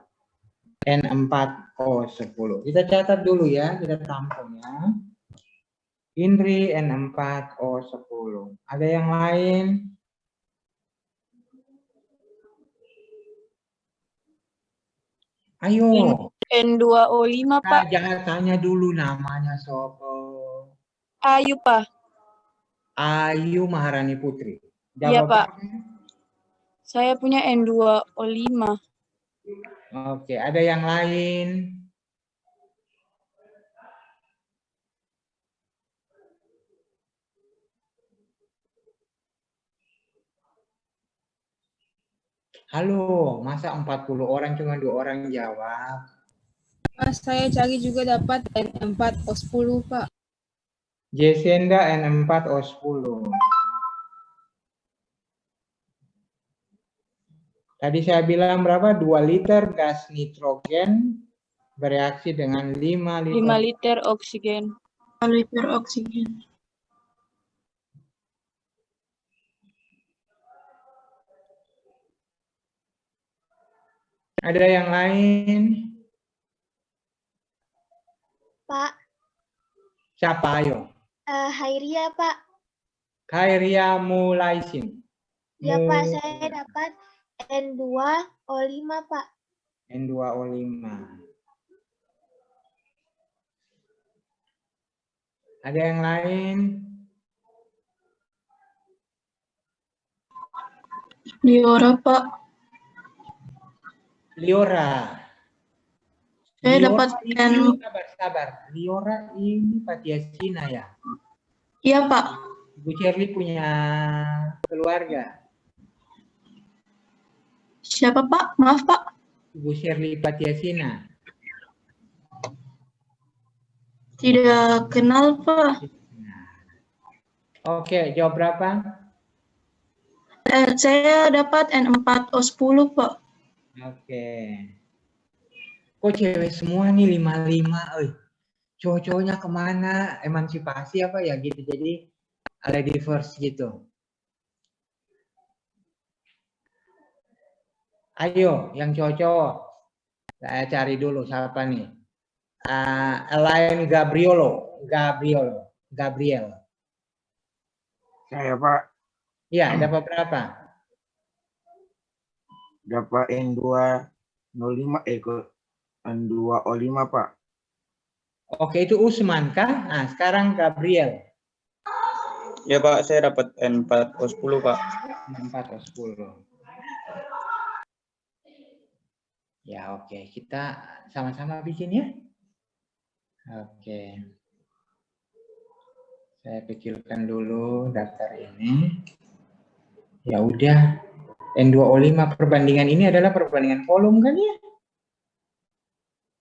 Speaker 1: N4O10. Kita catat dulu ya, kita tampung ya. Indri N4O10. Ada yang lain? Ayo.
Speaker 4: N2O5, Pak.
Speaker 1: Jangan tanya dulu namanya Sopo.
Speaker 4: Ayu, Pak.
Speaker 1: Ayu Maharani Putri.
Speaker 4: Iya, Pak.
Speaker 1: Apa?
Speaker 4: Saya punya N2O5.
Speaker 1: Oke, ada yang lain? Halo, masa 40 orang cuma 2 orang jawab?
Speaker 6: Mas, saya cari juga dapat N4O10, Pak.
Speaker 1: Jesenda N4O10. Tadi saya bilang berapa? 2 liter gas nitrogen bereaksi dengan 5 liter.
Speaker 4: 5 liter oksigen.
Speaker 2: 5 liter oksigen.
Speaker 1: Ada yang lain?
Speaker 5: Pak,
Speaker 1: Siapa ayo?
Speaker 5: Hairia, Pak.
Speaker 1: Khairia Mulaisin.
Speaker 5: Ya, Pak, saya dapat N2O5, Pak.
Speaker 1: N2O5. Ada yang lain?
Speaker 2: Liora, Pak.
Speaker 1: Liora.
Speaker 2: Saya
Speaker 1: Liora
Speaker 2: dapat
Speaker 1: ini sabar. Liora ini Patiasina ya.
Speaker 2: Iya, Pak.
Speaker 1: Ibu Shirley punya keluarga.
Speaker 2: Siapa, Pak? Maaf, Pak.
Speaker 1: Ibu Shirley Patiasina.
Speaker 2: Tidak kenal, Pak.
Speaker 1: Oke, jawab berapa?
Speaker 2: Saya dapat N4O10, Pak.
Speaker 1: Oke. Kok cewek semua nih 55, cowok-cowoknya kemana? Emansipasi apa ya gitu, jadi ada diverse gitu. Ayo, yang cowok-cowok. Saya cari dulu siapa nih. Elaine Gabriel.
Speaker 8: Saya Pak,
Speaker 1: Iya, dapat berapa?
Speaker 8: dapat N205 ke N2O5 Pak.
Speaker 1: Oke, itu Usman kah? Nah, sekarang Gabriel.
Speaker 9: Ya Pak, saya dapat N4O10 Pak.
Speaker 1: N4O10. Ya, oke. Kita sama-sama bikin ya. Oke. Saya kecilkan dulu daftar ini. Ya udah. N2O5 perbandingan ini adalah perbandingan volume kan ya?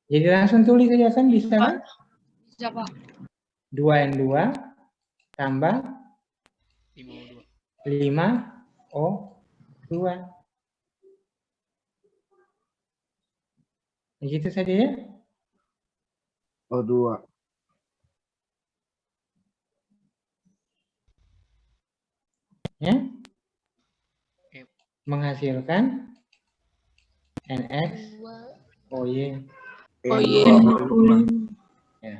Speaker 1: Jadi langsung tulis saja kan, bisa kan?
Speaker 6: Bisa, Pak.
Speaker 1: 2N2 tambah 5O2. Begitu saja ya?
Speaker 8: O2.
Speaker 1: Ya? Menghasilkan NX OY. Ya.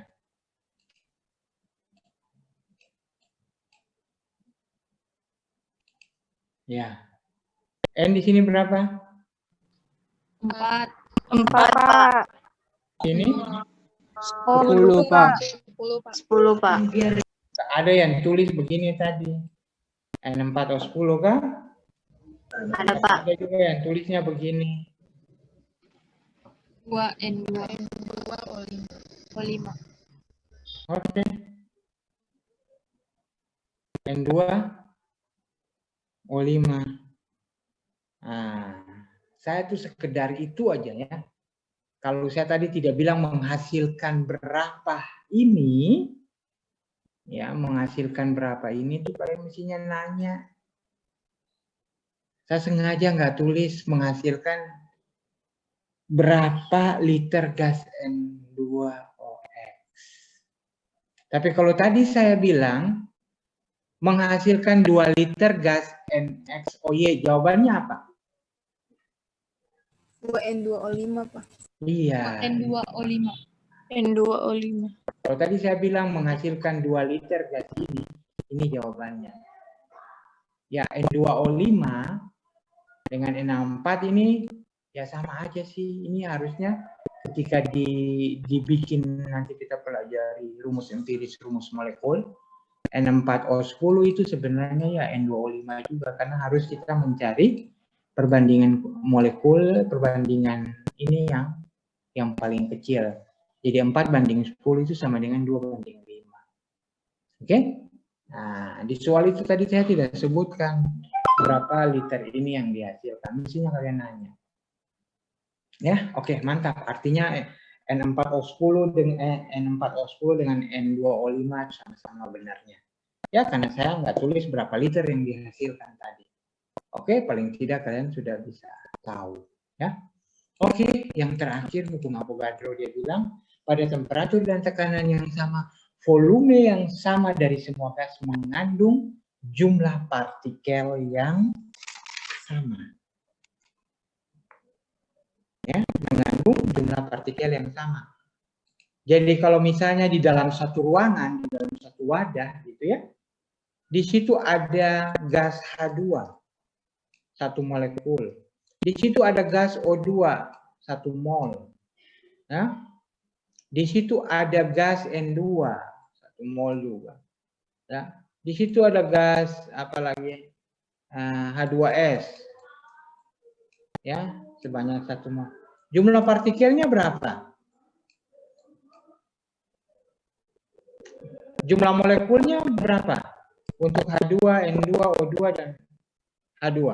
Speaker 1: Ya. N di sini berapa?
Speaker 6: 4.
Speaker 4: 4, Pak.
Speaker 1: Sini
Speaker 6: 10, Pak. 10, Pak.
Speaker 2: 10, Pak.
Speaker 1: ada yang tulis begini tadi. N4O10 kah?
Speaker 2: Ada, Pak.
Speaker 1: Ada juga yang tulisnya begini.
Speaker 6: 2 N2 O5.
Speaker 1: Oke. N2 O5. Nah, saya tuh sekedar itu aja ya. Kalau saya tadi tidak bilang menghasilkan berapa ini, ya menghasilkan berapa ini tuh kalian mestinya nanya. Saya sengaja nggak tulis menghasilkan berapa liter gas N2OX. Tapi kalau tadi saya bilang menghasilkan 2 liter gas NXOY, jawabannya apa?
Speaker 6: 2N2O5, Pak.
Speaker 1: Iya.
Speaker 6: N2O5.
Speaker 4: N2O5.
Speaker 1: Kalau tadi saya bilang menghasilkan 2 liter gas ini jawabannya. Ya, N2O5 dengan N4 ini ya sama aja sih. Ini harusnya ketika dibikin nanti kita pelajari rumus empiris, rumus molekul, N4O10 itu sebenarnya ya N2O5 juga, karena harus kita mencari perbandingan molekul, perbandingan ini yang paling kecil. Jadi 4 banding 10 itu sama dengan 2 banding 5. Oke? Nah, di soal itu tadi saya tidak sebutkan berapa liter ini yang dihasilkan. Mestinya kalian nanya. Ya, oke, mantap. Artinya N4O10 dengan N2O5 sama-sama benarnya. Ya, karena saya nggak tulis berapa liter yang dihasilkan tadi. Oke, paling tidak kalian sudah bisa tahu. Ya. Oke, yang terakhir hukum Avogadro dia bilang pada temperatur dan tekanan yang sama, volume yang sama dari semua gas mengandung jumlah partikel yang sama. Ya, mengandung jumlah partikel yang sama. Jadi kalau misalnya di dalam satu ruangan, di dalam satu wadah gitu ya, di situ ada gas H2, 1 molekul. Di situ ada gas O2, 1 mol. Ya. Di situ ada gas N2, 1 mol juga. Ya. Di situ ada gas apa lagi? H2S, Ya, sebanyak 1 mol. Jumlah partikelnya berapa? Jumlah molekulnya berapa? Untuk H2, N2, O2, dan H2.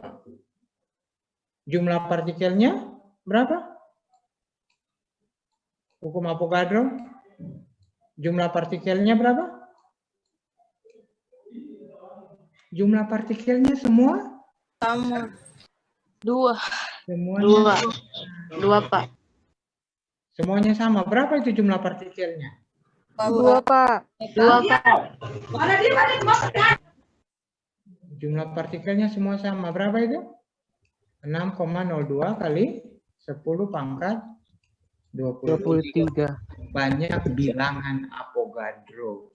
Speaker 1: Jumlah partikelnya berapa? Hukum Avogadro. Jumlah partikelnya berapa? Jumlah partikelnya semua?
Speaker 6: Sama.
Speaker 4: 2.
Speaker 1: Semuanya.
Speaker 2: 2, Pak.
Speaker 1: Semuanya sama. Berapa itu jumlah partikelnya?
Speaker 4: 2, Pak.
Speaker 2: 2, Pak.
Speaker 1: Jumlah partikelnya semua sama. Berapa itu? 6,02 kali 10 pangkat 23. Banyak bilangan Avogadro.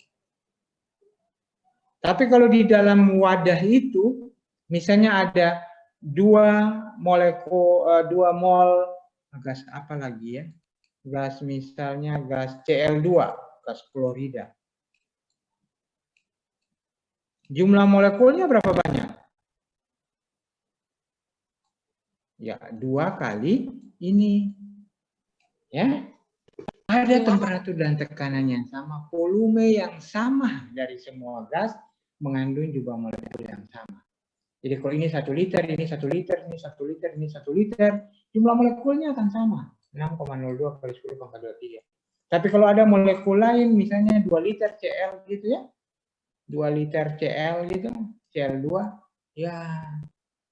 Speaker 1: Tapi kalau di dalam wadah itu, misalnya ada 2 mol gas apa lagi ya? Gas misalnya gas Cl2, gas klorida. Jumlah molekulnya berapa banyak? Ya, 2 kali ini. Ya. Ada temperatur dan tekanan yang sama, volume yang sama dari semua gas mengandung juga molekul yang sama. Jadi kalau ini 1 liter, ini 1 liter, ini 1 liter, ini 1 liter, jumlah molekulnya akan sama. 6,02 kali 10 pangkat 23. Tapi kalau ada molekul lain, misalnya 2 liter Cl gitu ya, 2 liter Cl gitu, Cl2, ya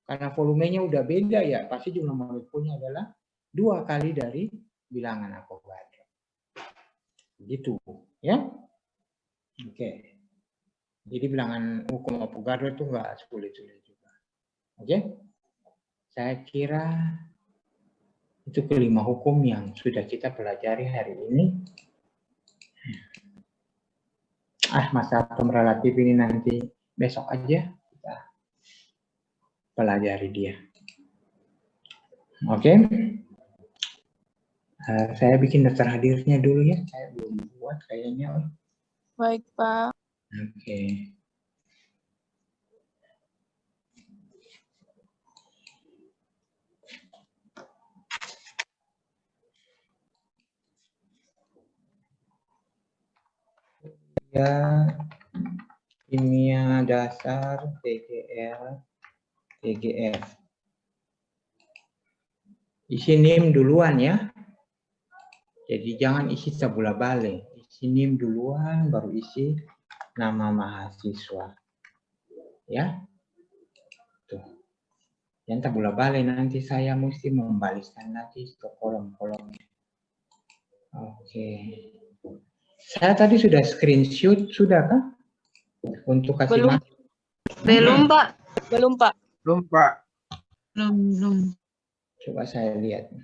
Speaker 1: karena volumenya udah beda ya, pasti jumlah molekulnya adalah 2 kali dari bilangan Avogadro. Gitu ya. Oke. Jadi bilangan hukum Avogadro itu nggak sulit-sulit juga. Oke. Saya kira itu kelima hukum yang sudah kita pelajari hari ini. Masalah atom relatif ini nanti besok aja kita pelajari dia. Oke. Saya bikin daftar hadirnya dulu ya. Saya belum buat kayaknya.
Speaker 4: Baik, Pak.
Speaker 1: Oke. Ya, kimia dasar TGL, TGF. Isi NIM duluan ya. Jadi jangan isi tabula bale. Isi NIM duluan, baru isi nama mahasiswa. Ya. Tuh. Yang tabula bale nanti saya mesti membalaskan lagi ke kolom-kolomnya. Oke. Saya tadi sudah screenshot, sudah kah? Untuk kasih
Speaker 4: Belum.
Speaker 1: masuk.
Speaker 2: Belum, Pak.
Speaker 4: Belum, Pak.
Speaker 8: Belum, Pak.
Speaker 6: Belum.
Speaker 1: Coba saya lihat.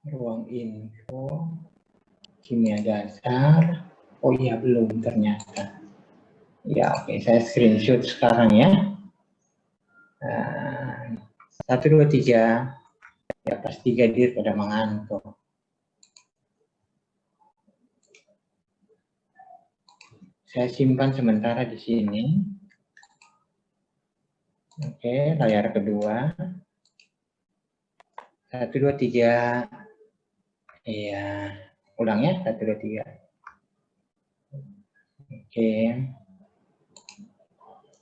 Speaker 1: Ruang info, kimia dasar. Oh iya, belum ternyata. Ya, oke, saya screenshot sekarang ya. 1, 2, 3. Ya, pas 3 dir pada mengantuk. Saya simpan sementara di sini. Oke, layar kedua. 1, 2, 3. Iya, ulang ya. 1, 2, 3. Oke.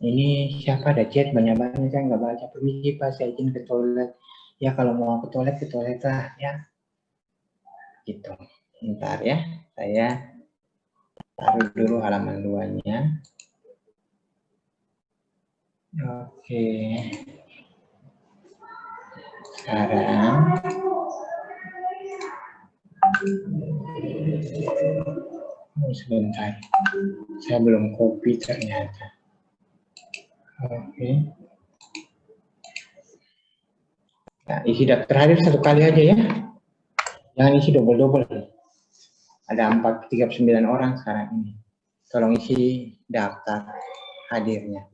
Speaker 1: Ini siapa ada chat banyak-banyak, saya nggak baca. Permisi Pak, saya izin ke toilet. Ya kalau mau ke toilet lah ya. Gitu. Bentar ya, saya taruh dulu halaman 2-nya. Oke. Sekarang sebentar, saya belum copy ternyata. Oke. Nah, isi daftar hadir 1 kali aja ya. Jangan isi double-double. Ada 39 orang sekarang ini. Tolong isi daftar hadirnya.